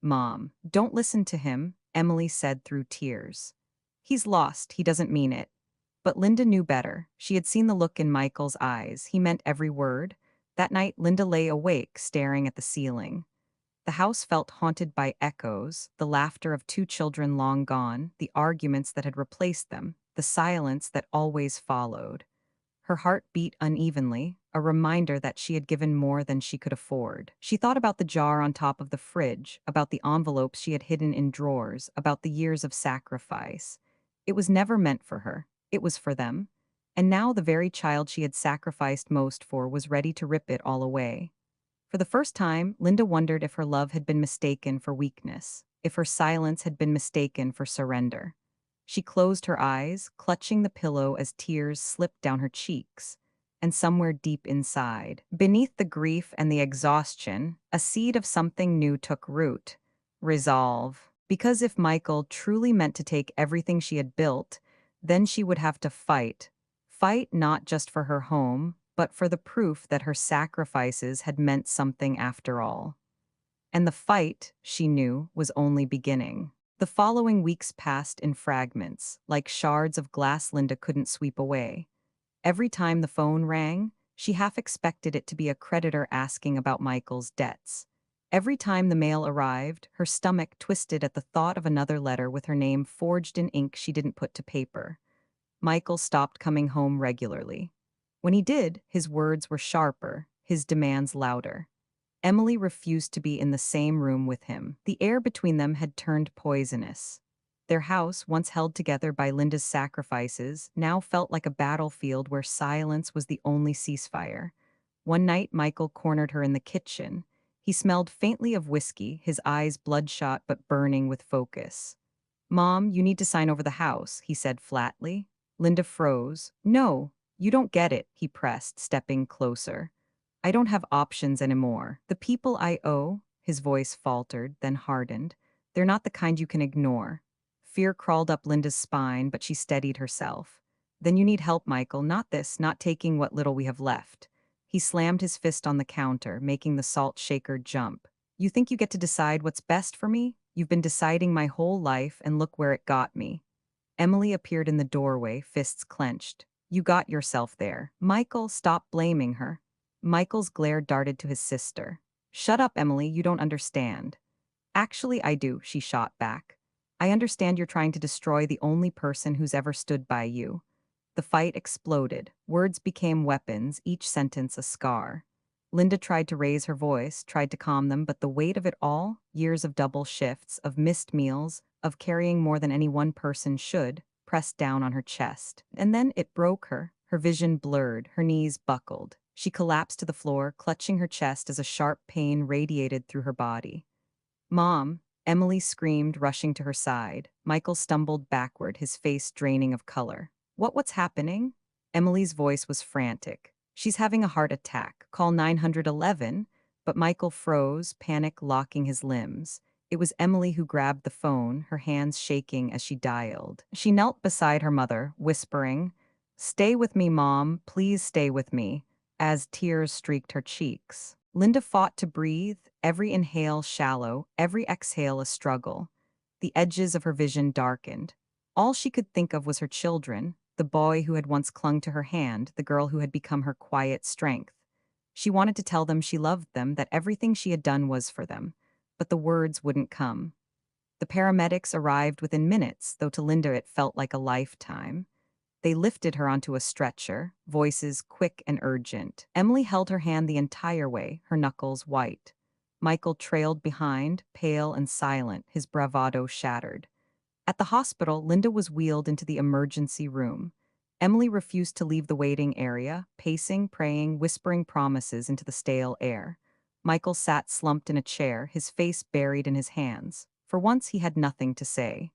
"Mom, don't listen to him." Emily said through tears. He's lost, he doesn't mean it. But Linda knew better. She had seen the look in Michael's eyes. He meant every word. That night, Linda lay awake, staring at the ceiling. The house felt haunted by echoes, the laughter of two children long gone, the arguments that had replaced them, the silence that always followed. Her heart beat unevenly, a reminder that she had given more than she could afford. She thought about the jar on top of the fridge, about the envelopes she had hidden in drawers, about the years of sacrifice. It was never meant for her. It was for them. And now the very child she had sacrificed most for was ready to rip it all away. For the first time, Linda wondered if her love had been mistaken for weakness, if her silence had been mistaken for surrender. She closed her eyes, clutching the pillow as tears slipped down her cheeks. And somewhere deep inside, beneath the grief and the exhaustion, a seed of something new took root. Resolve. Because if Michael truly meant to take everything she had built, then she would have to fight. Fight not just for her home, but for the proof that her sacrifices had meant something after all. And the fight, she knew, was only beginning. The following weeks passed in fragments, like shards of glass Linda couldn't sweep away. Every time the phone rang, she half expected it to be a creditor asking about Michael's debts. Every time the mail arrived, her stomach twisted at the thought of another letter with her name forged in ink she didn't put to paper. Michael stopped coming home regularly. When he did, his words were sharper, his demands louder. Emily refused to be in the same room with him. The air between them had turned poisonous. Their house, once held together by Linda's sacrifices, now felt like a battlefield where silence was the only ceasefire. One night, Michael cornered her in the kitchen. He smelled faintly of whiskey, his eyes bloodshot but burning with focus. "Mom, you need to sign over the house," he said flatly. Linda froze. "No, you don't get it," he pressed, stepping closer. "I don't have options anymore. The people I owe," his voice faltered, then hardened, "they're not the kind you can ignore." Fear crawled up Linda's spine, but she steadied herself. "Then you need help, Michael, not this, not taking what little we have left." He slammed his fist on the counter, making the salt shaker jump. "You think you get to decide what's best for me? You've been deciding my whole life, and look where it got me." Emily appeared in the doorway, fists clenched. "You got yourself there." "Michael, stop blaming her." Michael's glare darted to his sister. "Shut up, Emily, you don't understand." "Actually, I do," she shot back. "I understand you're trying to destroy the only person who's ever stood by you." The fight exploded. Words became weapons, each sentence a scar. Linda tried to raise her voice, tried to calm them, but the weight of it all, years of double shifts, of missed meals, of carrying more than any one person should, pressed down on her chest. And then it broke her. Her vision blurred, her knees buckled. She collapsed to the floor, clutching her chest as a sharp pain radiated through her body. "Mom!" Emily screamed, rushing to her side. Michael stumbled backward, his face draining of color. What's happening?" Emily's voice was frantic. "She's having a heart attack. Call 911." But Michael froze, panic locking his limbs. It was Emily who grabbed the phone, her hands shaking as she dialed. She knelt beside her mother, whispering, "Stay with me, Mom. Please stay with me," as tears streaked her cheeks. Linda fought to breathe, every inhale shallow, every exhale a struggle. The edges of her vision darkened. All she could think of was her children, the boy who had once clung to her hand, the girl who had become her quiet strength. She wanted to tell them she loved them, that everything she had done was for them, but the words wouldn't come. The paramedics arrived within minutes, though to Linda it felt like a lifetime. They lifted her onto a stretcher, voices quick and urgent. Emily held her hand the entire way, her knuckles white. Michael trailed behind, pale and silent, his bravado shattered. At the hospital, Linda was wheeled into the emergency room. Emily refused to leave the waiting area, pacing, praying, whispering promises into the stale air. Michael sat slumped in a chair, his face buried in his hands. For once, he had nothing to say.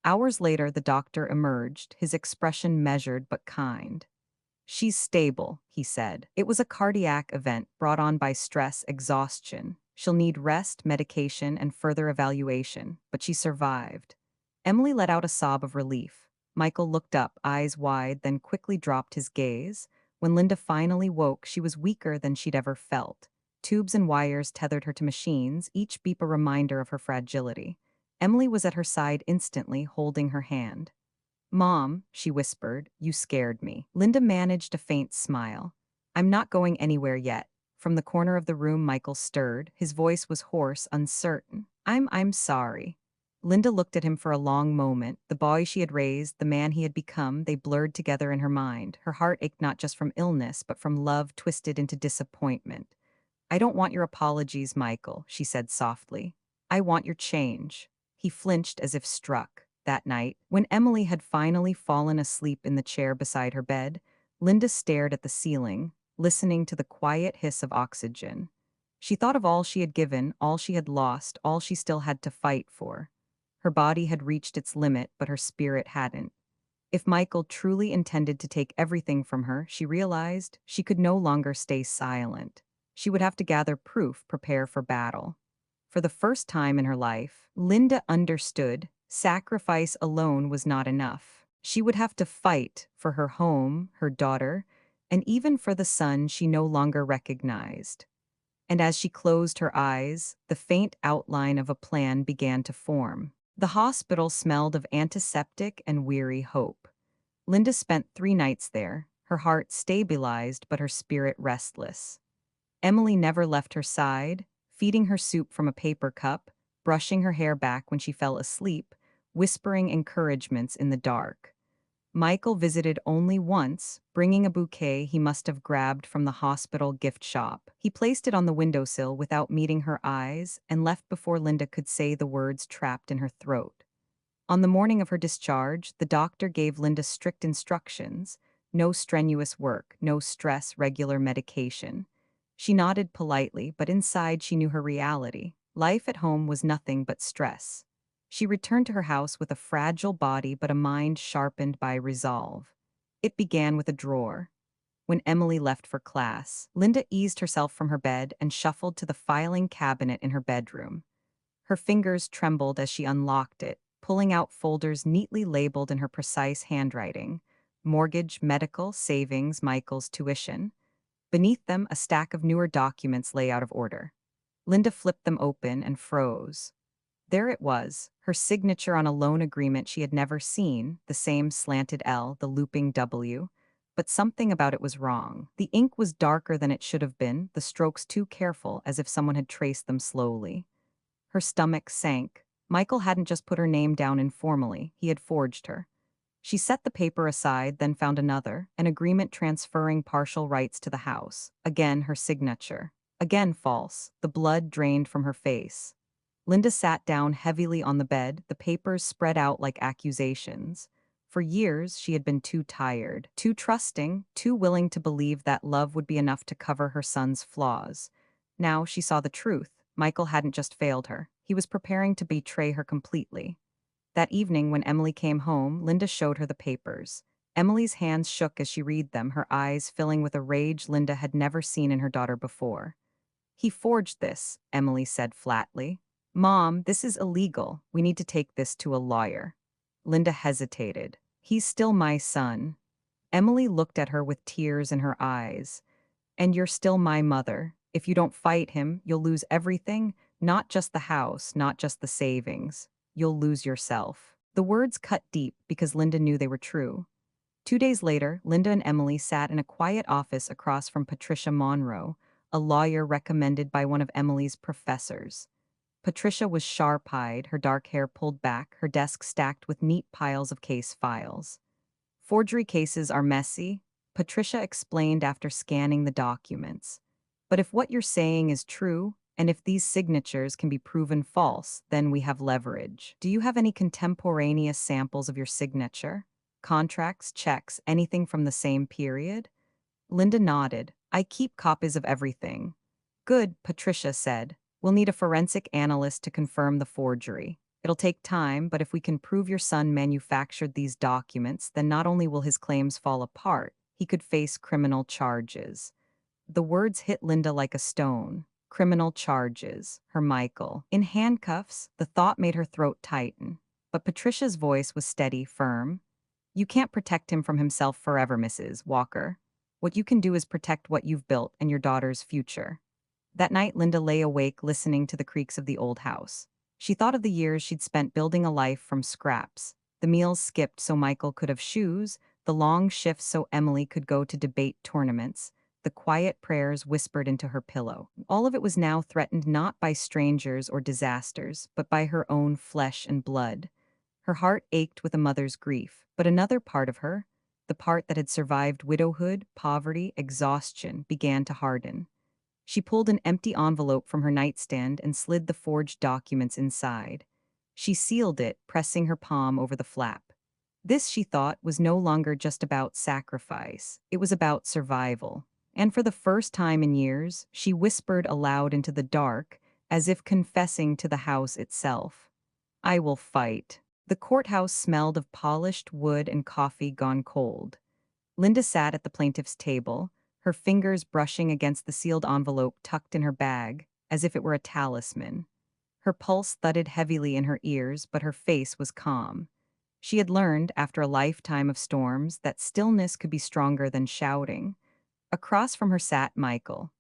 Hours later, the doctor emerged, his expression measured but kind. "She's stable," he said. "It was a cardiac event brought on by stress, exhaustion. She'll need rest, medication, and further evaluation, but she survived." Emily let out a sob of relief. Michael looked up, eyes wide, then quickly dropped his gaze. When Linda finally woke, she was weaker than she'd ever felt. Tubes and wires tethered her to machines, each beep a reminder of her fragility. Emily was at her side instantly, holding her hand. "Mom," she whispered, "you scared me." Linda managed a faint smile. "I'm not going anywhere yet." From the corner of the room, Michael stirred. His voice was hoarse, uncertain. I'm sorry." Linda looked at him for a long moment. The boy she had raised, the man he had become, they blurred together in her mind. Her heart ached not just from illness, but from love twisted into disappointment. "I don't want your apologies, Michael," she said softly. "I want your change." He flinched as if struck. That night, when Emily had finally fallen asleep in the chair beside her bed, Linda stared at the ceiling, listening to the quiet hiss of oxygen. She thought of all she had given, all she had lost, all she still had to fight for. Her body had reached its limit, but her spirit hadn't. If Michael truly intended to take everything from her, she realized she could no longer stay silent. She would have to gather proof, prepare for battle. For the first time in her life, Linda understood sacrifice alone was not enough. She would have to fight for her home, her daughter, and even for the son she no longer recognized. And as she closed her eyes, the faint outline of a plan began to form. The hospital smelled of antiseptic and weary hope. Linda spent 3 nights there, her heart stabilized but her spirit restless. Emily never left her side, feeding her soup from a paper cup, brushing her hair back when she fell asleep, whispering encouragements in the dark. Michael visited only once, bringing a bouquet he must have grabbed from the hospital gift shop. He placed it on the windowsill without meeting her eyes and left before Linda could say the words trapped in her throat. On the morning of her discharge, the doctor gave Linda strict instructions: no strenuous work, no stress, regular medication. She nodded politely, but inside she knew her reality. Life at home was nothing but stress. She returned to her house with a fragile body but a mind sharpened by resolve. It began with a drawer. When Emily left for class, Linda eased herself from her bed and shuffled to the filing cabinet in her bedroom. Her fingers trembled as she unlocked it, pulling out folders neatly labeled in her precise handwriting: mortgage, medical, savings, Michael's tuition. Beneath them, a stack of newer documents lay out of order. Linda flipped them open and froze. There it was, her signature on a loan agreement she had never seen, the same slanted L, the looping W. But something about it was wrong. The ink was darker than it should have been, the strokes too careful, as if someone had traced them slowly. Her stomach sank. Michael hadn't just put her name down informally, he had forged her. She set the paper aside, then found another, an agreement transferring partial rights to the house. Again, her signature. Again, false. The blood drained from her face. Linda sat down heavily on the bed, the papers spread out like accusations. For years, she had been too tired, too trusting, too willing to believe that love would be enough to cover her son's flaws. Now she saw the truth. Michael hadn't just failed her. He was preparing to betray her completely. That evening, when Emily came home, Linda showed her the papers. Emily's hands shook as she read them, her eyes filling with a rage Linda had never seen in her daughter before. "He forged this," Emily said flatly. "Mom, this is illegal. We need to take this to a lawyer." Linda hesitated. "He's still my son." Emily looked at her with tears in her eyes. "And you're still my mother. If you don't fight him, you'll lose everything, not just the house, not just the savings. You'll lose yourself." The words cut deep because Linda knew they were true. 2 days later, Linda and Emily sat in a quiet office across from Patricia Monroe, a lawyer recommended by one of Emily's professors. Patricia was sharp-eyed, her dark hair pulled back, her desk stacked with neat piles of case files. "Forgery cases are messy," Patricia explained after scanning the documents. "But if what you're saying is true, and if these signatures can be proven false, then we have leverage. Do you have any contemporaneous samples of your signature? Contracts, checks, anything from the same period?" Linda nodded. "I keep copies of everything." "Good," Patricia said. "We'll need a forensic analyst to confirm the forgery. It'll take time, but if we can prove your son manufactured these documents, then not only will his claims fall apart, he could face criminal charges." The words hit Linda like a stone. Criminal charges. Her Michael. In handcuffs, the thought made her throat tighten. But Patricia's voice was steady, firm. "You can't protect him from himself forever, Mrs. Walker. What you can do is protect what you've built and your daughter's future." That night, Linda lay awake listening to the creaks of the old house. She thought of the years she'd spent building a life from scraps, the meals skipped so Michael could have shoes, the long shifts so Emily could go to debate tournaments, the quiet prayers whispered into her pillow. All of it was now threatened not by strangers or disasters, but by her own flesh and blood. Her heart ached with a mother's grief, but another part of her, the part that had survived widowhood, poverty, exhaustion, began to harden. She pulled an empty envelope from her nightstand and slid the forged documents inside. She sealed it, pressing her palm over the flap. This, she thought, was no longer just about sacrifice. It was about survival. And for the first time in years, she whispered aloud into the dark, as if confessing to the house itself. I will fight. The courthouse smelled of polished wood and coffee gone cold. Linda sat at the plaintiff's table, her fingers brushing against the sealed envelope tucked in her bag, as if it were a talisman. Her pulse thudded heavily in her ears, but her face was calm. She had learned, after a lifetime of storms, that stillness could be stronger than shouting. Across from her sat Michael.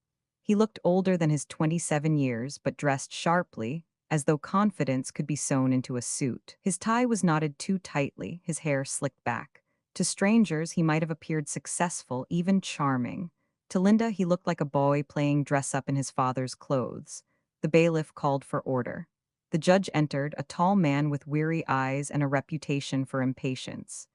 He looked older than his 27 years, but dressed sharply, as though confidence could be sewn into a suit. His tie was knotted too tightly, his hair slicked back. To strangers, he might have appeared successful, even charming. To Linda, he looked like a boy playing dress-up in his father's clothes. The bailiff called for order. The judge entered, a tall man with weary eyes and a reputation for impatience.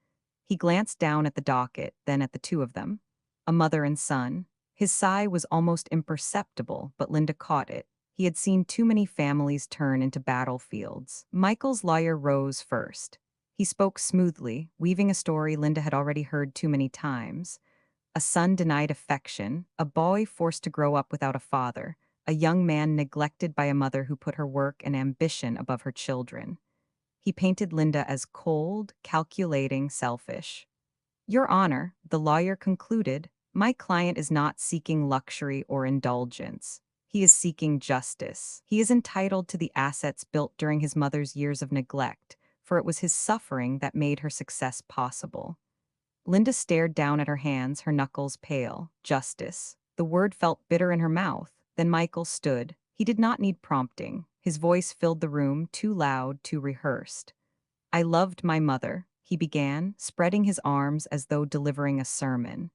He glanced down at the docket, then at the two of them, a mother and son. His sigh was almost imperceptible, but Linda caught it. He had seen too many families turn into battlefields. Michael's lawyer rose first. He spoke smoothly, weaving a story Linda had already heard too many times. A son denied affection, a boy forced to grow up without a father, a young man neglected by a mother who put her work and ambition above her children. He painted Linda as cold, calculating, selfish. Your Honor, the lawyer concluded, my client is not seeking luxury or indulgence. He is seeking justice. He is entitled to the assets built during his mother's years of neglect, for it was his suffering that made her success possible. Linda stared down at her hands, her knuckles pale. Justice. The word felt bitter in her mouth. Then Michael stood. He did not need prompting. His voice filled the room, too loud, too rehearsed. I loved my mother, he began, spreading his arms as though delivering a sermon.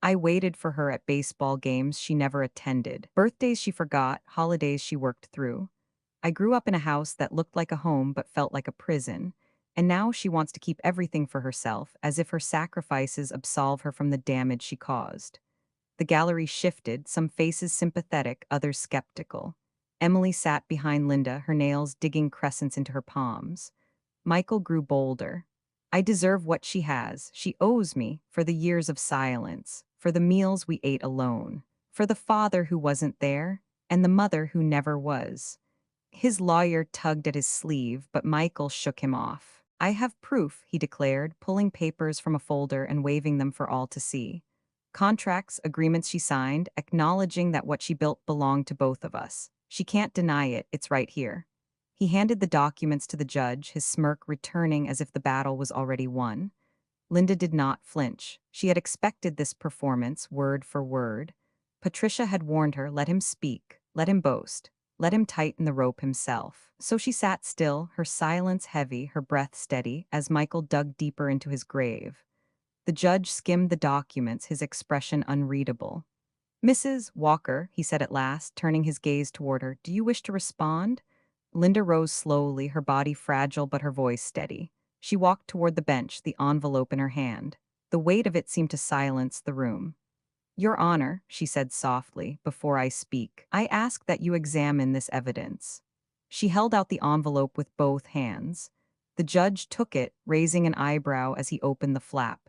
I waited for her at baseball games she never attended, birthdays she forgot, holidays she worked through. I grew up in a house that looked like a home but felt like a prison, and now she wants to keep everything for herself, as if her sacrifices absolve her from the damage she caused. The gallery shifted, some faces sympathetic, others skeptical. Emily sat behind Linda, her nails digging crescents into her palms. Michael grew bolder. I deserve what she has. She owes me for the years of silence, for the meals we ate alone, for the father who wasn't there, and the mother who never was. His lawyer tugged at his sleeve, but Michael shook him off. I have proof, he declared, pulling papers from a folder and waving them for all to see. Contracts, agreements she signed, acknowledging that what she built belonged to both of us. She can't deny it, it's right here. He handed the documents to the judge, his smirk returning as if the battle was already won. Linda did not flinch. She had expected this performance, word for word. Patricia had warned her, let him speak, let him boast, let him tighten the rope himself. So she sat still, her silence heavy, her breath steady, as Michael dug deeper into his grave. The judge skimmed the documents, his expression unreadable. Mrs. Walker, he said at last, turning his gaze toward her, do you wish to respond? Linda rose slowly, her body fragile but her voice steady. She walked toward the bench, the envelope in her hand. The weight of it seemed to silence the room. Your Honor, she said softly, before I speak, I ask that you examine this evidence. She held out the envelope with both hands. The judge took it, raising an eyebrow as he opened the flap.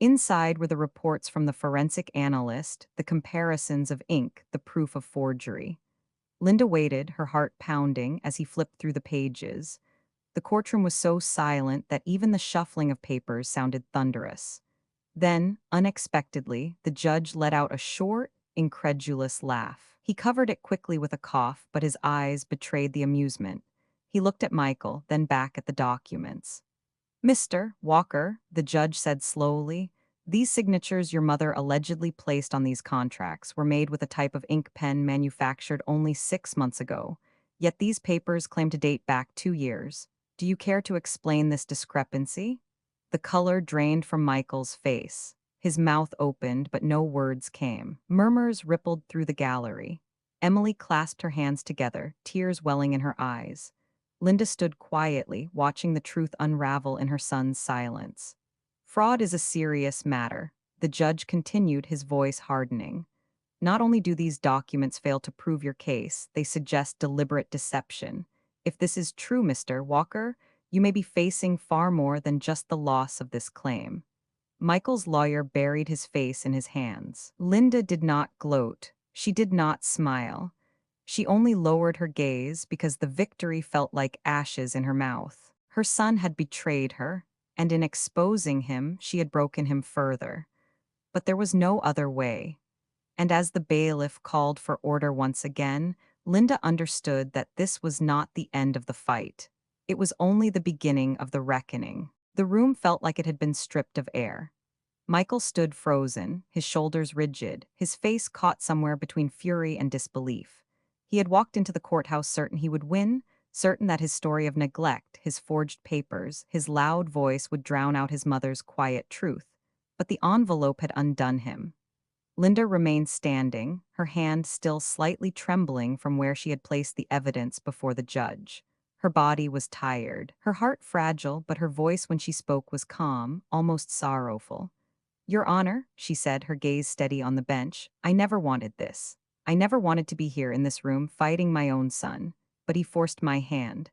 Inside were the reports from the forensic analyst, the comparisons of ink, the proof of forgery. Linda waited, her heart pounding, as he flipped through the pages. The courtroom was so silent that even the shuffling of papers sounded thunderous. Then, unexpectedly, the judge let out a short, incredulous laugh. He covered it quickly with a cough, but his eyes betrayed the amusement. He looked at Michael, then back at the documents. Mr. Walker, the judge said slowly, these signatures your mother allegedly placed on these contracts were made with a type of ink pen manufactured only 6 months ago. Yet these papers claim to date back 2 years. Do you care to explain this discrepancy? The color drained from Michael's face. His mouth opened, but no words came. Murmurs rippled through the gallery. Emily clasped her hands together, tears welling in her eyes. Linda stood quietly, watching the truth unravel in her son's silence. Fraud is a serious matter. The judge continued, his voice hardening. Not only do these documents fail to prove your case, they suggest deliberate deception. If this is true, Mr. Walker, you may be facing far more than just the loss of this claim. Michael's lawyer buried his face in his hands. Linda did not gloat. She did not smile. She only lowered her gaze because the victory felt like ashes in her mouth. Her son had betrayed her, and in exposing him, she had broken him further. But there was no other way. And as the bailiff called for order once again, Linda understood that this was not the end of the fight. It was only the beginning of the reckoning. The room felt like it had been stripped of air. Michael stood frozen, his shoulders rigid, his face caught somewhere between fury and disbelief. He had walked into the courthouse certain he would win, certain that his story of neglect, his forged papers, his loud voice would drown out his mother's quiet truth. But the envelope had undone him. Linda remained standing, her hand still slightly trembling from where she had placed the evidence before the judge. Her body was tired, her heart fragile, but her voice when she spoke was calm, almost sorrowful. Your Honor, she said, her gaze steady on the bench, I never wanted this. I never wanted to be here in this room fighting my own son, but he forced my hand.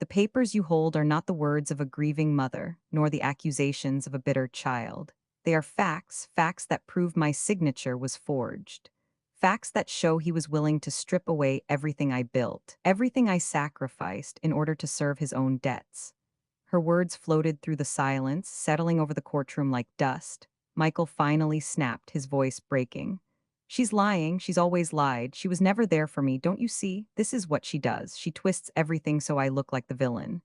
The papers you hold are not the words of a grieving mother, nor the accusations of a bitter child. They are facts, facts that prove my signature was forged. Facts that show he was willing to strip away everything I built, everything I sacrificed in order to serve his own debts. Her words floated through the silence, settling over the courtroom like dust. Michael finally snapped, his voice breaking. She's lying, she's always lied, she was never there for me, don't you see? This is what she does. She twists everything so I look like the villain.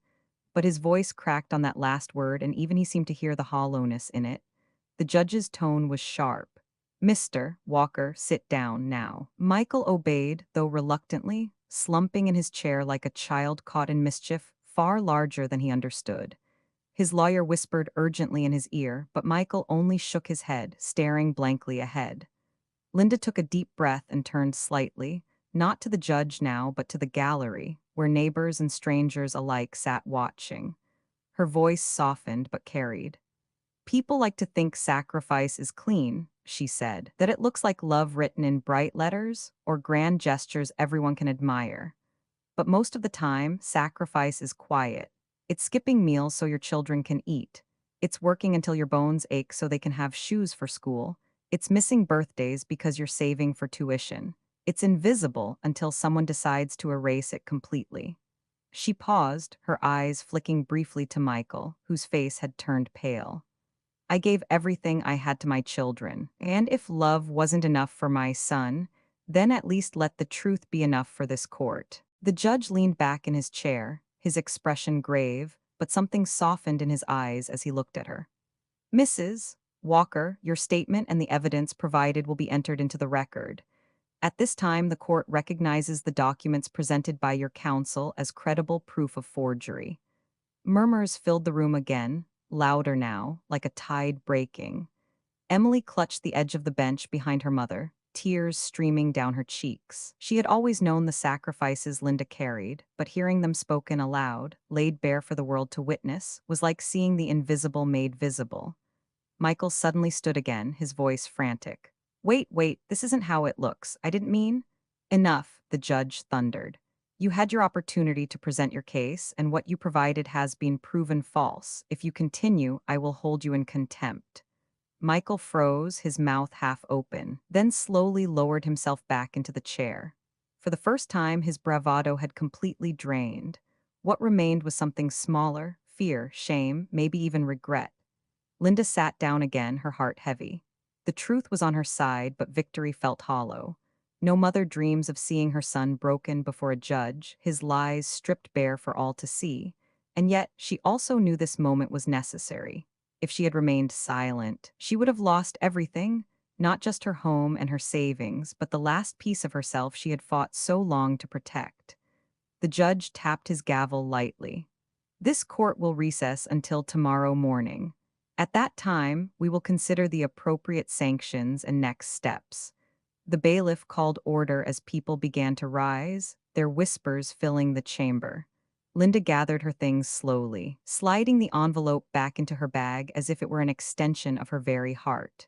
But his voice cracked on that last word, and even he seemed to hear the hollowness in it. The judge's tone was sharp. Mr. Walker, sit down now. Michael obeyed, though reluctantly, slumping in his chair like a child caught in mischief, far larger than he understood. His lawyer whispered urgently in his ear, but Michael only shook his head, staring blankly ahead. Linda took a deep breath and turned slightly, not to the judge now, but to the gallery, where neighbors and strangers alike sat watching. Her voice softened but carried. People like to think sacrifice is clean, she said, that it looks like love written in bright letters or grand gestures everyone can admire. But most of the time, sacrifice is quiet. It's skipping meals so your children can eat. It's working until your bones ache so they can have shoes for school. It's missing birthdays because you're saving for tuition. It's invisible until someone decides to erase it completely. She paused, her eyes flicking briefly to Michael, whose face had turned pale. I gave everything I had to my children, and if love wasn't enough for my son, then at least let the truth be enough for this court. The judge leaned back in his chair, his expression grave, but something softened in his eyes as he looked at her. Mrs. Walker, your statement and the evidence provided will be entered into the record. At this time, the court recognizes the documents presented by your counsel as credible proof of forgery. Murmurs filled the room again, louder now, like a tide breaking. Emily clutched the edge of the bench behind her mother, tears streaming down her cheeks. She had always known the sacrifices Linda carried, but hearing them spoken aloud, laid bare for the world to witness, was like seeing the invisible made visible. Michael suddenly stood again, his voice frantic. Wait, wait, this isn't how it looks. I didn't mean. Enough, the judge thundered. You had your opportunity to present your case, and what you provided has been proven false. If you continue, I will hold you in contempt. Michael froze, his mouth half open, then slowly lowered himself back into the chair. For the first time, his bravado had completely drained. What remained was something smaller, fear, shame, maybe even regret. Linda sat down again, her heart heavy. The truth was on her side, but victory felt hollow. No mother dreams of seeing her son broken before a judge, his lies stripped bare for all to see. And yet, she also knew this moment was necessary. If she had remained silent, she would have lost everything, not just her home and her savings, but the last piece of herself she had fought so long to protect. The judge tapped his gavel lightly. This court will recess until tomorrow morning. At that time, we will consider the appropriate sanctions and next steps. The bailiff called order as people began to rise, their whispers filling the chamber. Linda gathered her things slowly, sliding the envelope back into her bag as if it were an extension of her very heart.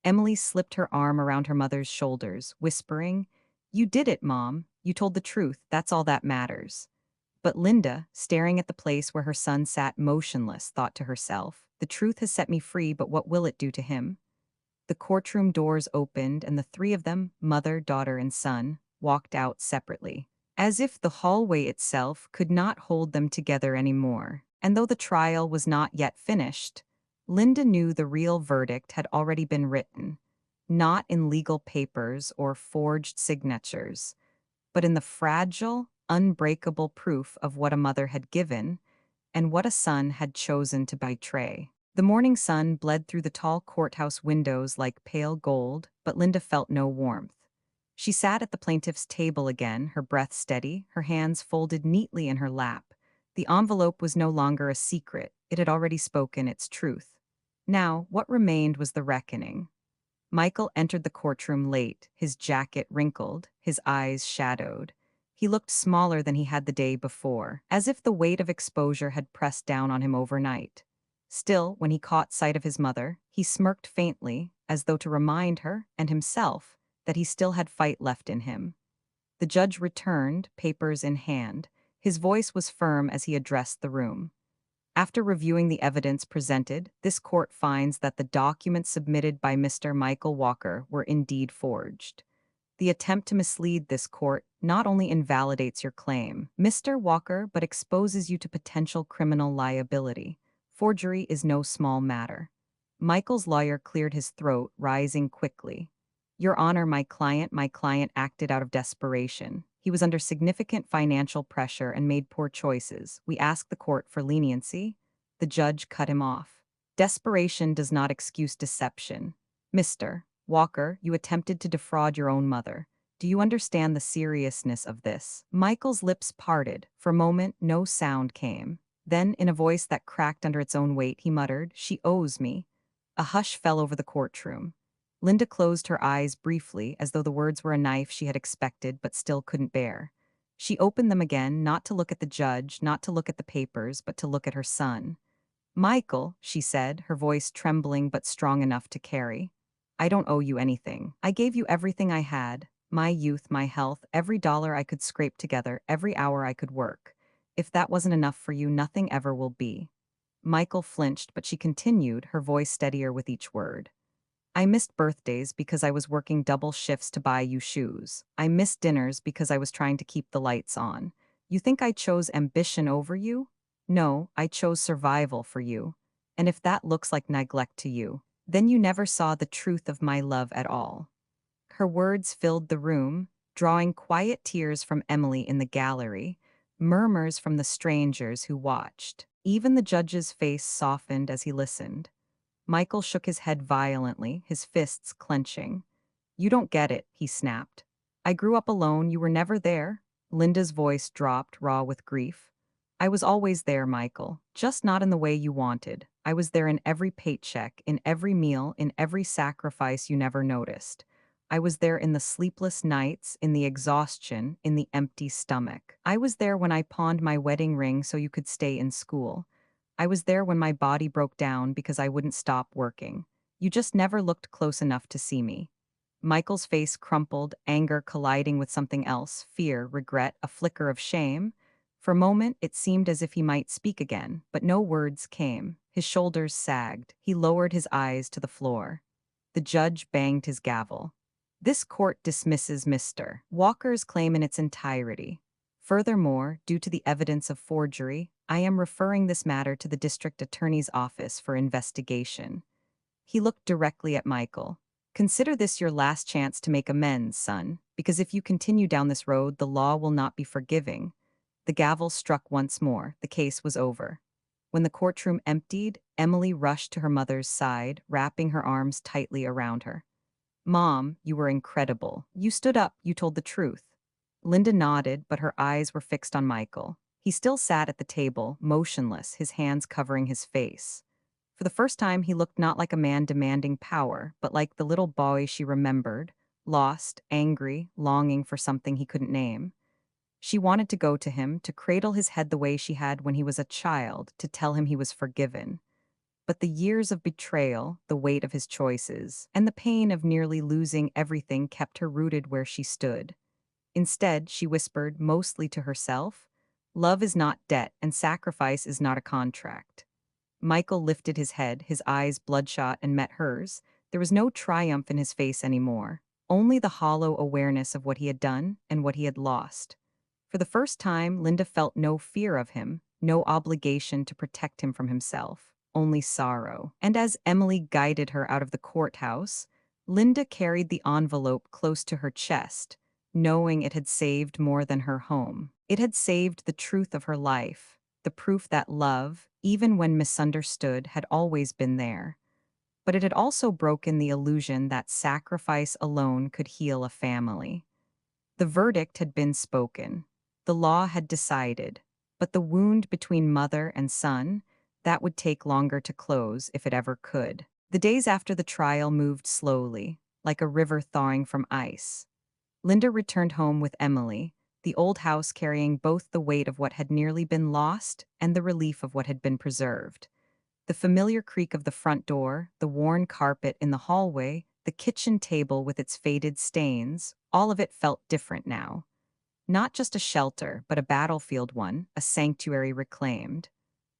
Emily slipped her arm around her mother's shoulders, whispering, "You did it, Mom. You told the truth. That's all that matters." But Linda, staring at the place where her son sat motionless, thought to herself, "The truth has set me free, but what will it do to him?" The courtroom doors opened, and the three of them, mother, daughter, and son, walked out separately, as if the hallway itself could not hold them together anymore. And though the trial was not yet finished, Linda knew the real verdict had already been written, not in legal papers or forged signatures, but in the fragile, unbreakable proof of what a mother had given and what a son had chosen to betray. The morning sun bled through the tall courthouse windows like pale gold, but Linda felt no warmth. She sat at the plaintiff's table again, her breath steady, her hands folded neatly in her lap. The envelope was no longer a secret, it had already spoken its truth. Now, what remained was the reckoning. Michael entered the courtroom late, his jacket wrinkled, his eyes shadowed. He looked smaller than he had the day before, as if the weight of exposure had pressed down on him overnight. Still, when he caught sight of his mother, he smirked faintly, as though to remind her, and himself, that he still had fight left in him. The judge returned, papers in hand. His voice was firm as he addressed the room. After reviewing the evidence presented, this court finds that the documents submitted by Mr. Michael Walker were indeed forged. The attempt to mislead this court not only invalidates your claim, Mr. Walker, but exposes you to potential criminal liability. Forgery is no small matter. Michael's lawyer cleared his throat, rising quickly. Your Honor, my client acted out of desperation. He was under significant financial pressure and made poor choices. We ask the court for leniency. The judge cut him off. Desperation does not excuse deception. Mr. Walker, you attempted to defraud your own mother. Do you understand the seriousness of this? Michael's lips parted. For a moment, no sound came. Then, in a voice that cracked under its own weight, he muttered, "She owes me." A hush fell over the courtroom. Linda closed her eyes briefly, as though the words were a knife she had expected but still couldn't bear. She opened them again, not to look at the judge, not to look at the papers, but to look at her son. "Michael," she said, her voice trembling but strong enough to carry, "I don't owe you anything. I gave you everything I had, my youth, my health, every dollar I could scrape together, every hour I could work. If that wasn't enough for you, nothing ever will be." Michael flinched, but she continued, her voice steadier with each word. "I missed birthdays because I was working double shifts to buy you shoes. I missed dinners because I was trying to keep the lights on. You think I chose ambition over you? No, I chose survival for you. And if that looks like neglect to you, then you never saw the truth of my love at all." Her words filled the room, drawing quiet tears from Emily in the gallery, murmurs from the strangers who watched. Even the judge's face softened as he listened. Michael shook his head violently, his fists clenching. "You don't get it," he snapped. "I grew up alone, you were never there." Linda's voice dropped, raw with grief. "I was always there, Michael, just not in the way you wanted. I was there in every paycheck, in every meal, in every sacrifice you never noticed. I was there in the sleepless nights, in the exhaustion, in the empty stomach. I was there when I pawned my wedding ring so you could stay in school. I was there when my body broke down because I wouldn't stop working. You just never looked close enough to see me." Michael's face crumpled, anger colliding with something else, fear, regret, a flicker of shame. For a moment, it seemed as if he might speak again, but no words came. His shoulders sagged. He lowered his eyes to the floor. The judge banged his gavel. "This court dismisses Mr. Walker's claim in its entirety. Furthermore, due to the evidence of forgery, I am referring this matter to the district attorney's office for investigation." He looked directly at Michael. "Consider this your last chance to make amends, son, because if you continue down this road, the law will not be forgiving." The gavel struck once more. The case was over. When the courtroom emptied, Emily rushed to her mother's side, wrapping her arms tightly around her. "Mom, you were incredible. You stood up, you told the truth." Linda nodded, but her eyes were fixed on Michael. He still sat at the table, motionless, his hands covering his face. For the first time, he looked not like a man demanding power, but like the little boy she remembered, lost, angry, longing for something he couldn't name. She wanted to go to him, to cradle his head the way she had when he was a child, to tell him he was forgiven. But the years of betrayal, the weight of his choices, and the pain of nearly losing everything kept her rooted where she stood. Instead, she whispered, mostly to herself, "Love is not debt, and sacrifice is not a contract." Michael lifted his head, his eyes bloodshot, and met hers. There was no triumph in his face anymore, only the hollow awareness of what he had done and what he had lost. For the first time, Linda felt no fear of him, no obligation to protect him from himself, only sorrow. And as Emily guided her out of the courthouse, Linda carried the envelope close to her chest, knowing it had saved more than her home. It had saved the truth of her life, the proof that love, even when misunderstood, had always been there. But it had also broken the illusion that sacrifice alone could heal a family. The verdict had been spoken. The law had decided. But the wound between mother and son, that would take longer to close if it ever could. The days after the trial moved slowly, like a river thawing from ice. Linda returned home with Emily, the old house carrying both the weight of what had nearly been lost and the relief of what had been preserved. The familiar creak of the front door, the worn carpet in the hallway, the kitchen table with its faded stains, all of it felt different now. Not just a shelter, but a battlefield one, a sanctuary reclaimed.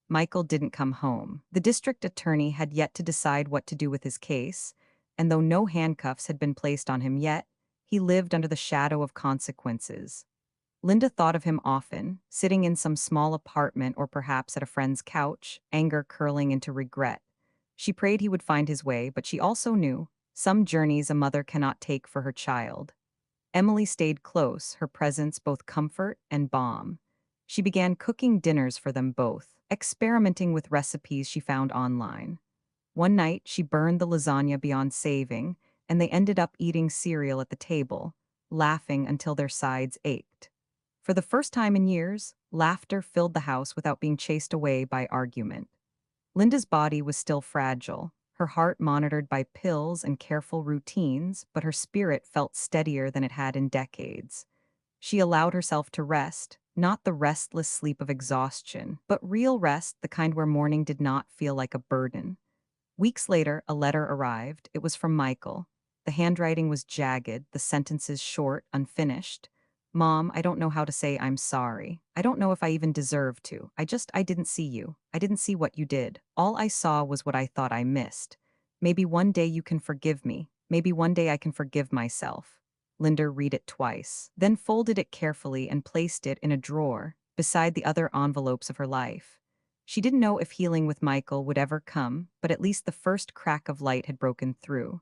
Michael didn't come home. The district attorney had yet to decide what to do with his case, and though no handcuffs had been placed on him yet, he lived under the shadow of consequences. Linda thought of him often, sitting in some small apartment or perhaps at a friend's couch, anger curling into regret. She prayed he would find his way, but she also knew some journeys a mother cannot take for her child. Emily stayed close, her presence both comfort and balm. She began cooking dinners for them both, experimenting with recipes she found online. One night, she burned the lasagna beyond saving, and they ended up eating cereal at the table, laughing until their sides ached. For the first time in years, laughter filled the house without being chased away by argument. Linda's body was still fragile, her heart monitored by pills and careful routines, but her spirit felt steadier than it had in decades. She allowed herself to rest, not the restless sleep of exhaustion, but real rest, the kind where morning did not feel like a burden. Weeks later, a letter arrived. It was from Michael. The handwriting was jagged, the sentences short, unfinished. "Mom, I don't know how to say I'm sorry. I don't know if I even deserve to. I didn't see you. I didn't see what you did. All I saw was what I thought I missed. Maybe one day you can forgive me. Maybe one day I can forgive myself." Linda read it twice, then folded it carefully and placed it in a drawer, beside the other envelopes of her life. She didn't know if healing with Michael would ever come, but at least the first crack of light had broken through.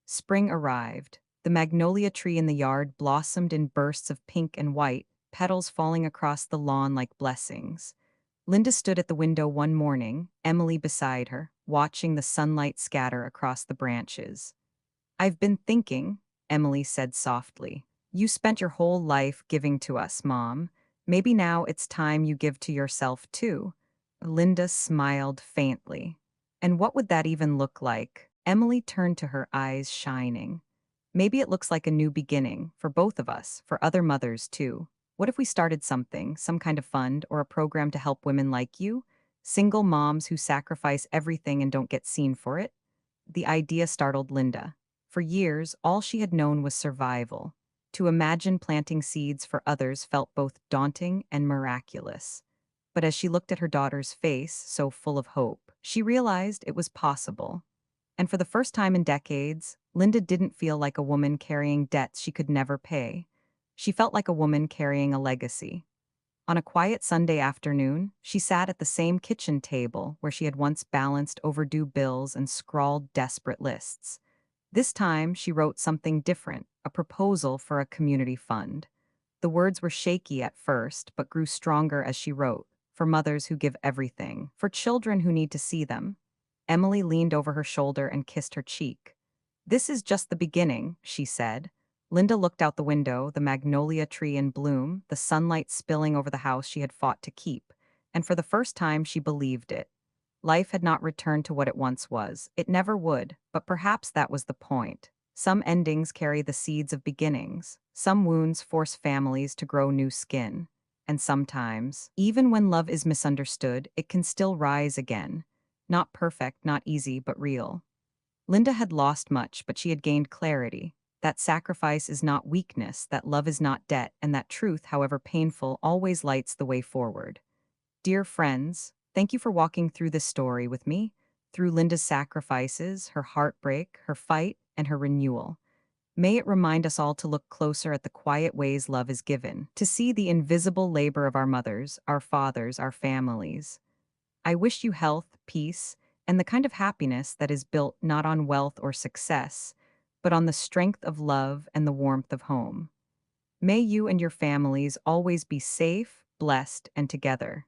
Spring arrived. The magnolia tree in the yard blossomed in bursts of pink and white, petals falling across the lawn like blessings. Linda stood at the window one morning, Emily beside her, watching the sunlight scatter across the branches. "I've been thinking," Emily said softly. "You spent your whole life giving to us, Mom. Maybe now it's time you give to yourself, too." Linda smiled faintly. "And what would that even look like?" Emily turned to her, eyes shining. "Maybe it looks like a new beginning, for both of us, for other mothers too. What if we started something, some kind of fund or a program to help women like you? Single moms who sacrifice everything and don't get seen for it?" The idea startled Linda. For years, all she had known was survival. To imagine planting seeds for others felt both daunting and miraculous. But as she looked at her daughter's face, so full of hope, she realized it was possible. And for the first time in decades, Linda didn't feel like a woman carrying debts she could never pay. She felt like a woman carrying a legacy. On a quiet Sunday afternoon, she sat at the same kitchen table where she had once balanced overdue bills and scrawled desperate lists. This time, she wrote something different, a proposal for a community fund. The words were shaky at first, but grew stronger as she wrote, for mothers who give everything, for children who need to see them. Emily leaned over her shoulder and kissed her cheek. "This is just the beginning," she said. Linda looked out the window, the magnolia tree in bloom, the sunlight spilling over the house she had fought to keep, and for the first time she believed it. Life had not returned to what it once was. It never would, but perhaps that was the point. Some endings carry the seeds of beginnings. Some wounds force families to grow new skin. And sometimes, even when love is misunderstood, it can still rise again. Not perfect, not easy, but real. Linda had lost much, but she had gained clarity. That sacrifice is not weakness, that love is not debt, and that truth, however painful, always lights the way forward. Dear friends, thank you for walking through this story with me, through Linda's sacrifices, her heartbreak, her fight, and her renewal. May it remind us all to look closer at the quiet ways love is given, to see the invisible labor of our mothers, our fathers, our families. I wish you health, peace, and the kind of happiness that is built not on wealth or success, but on the strength of love and the warmth of home. May you and your families always be safe, blessed, and together.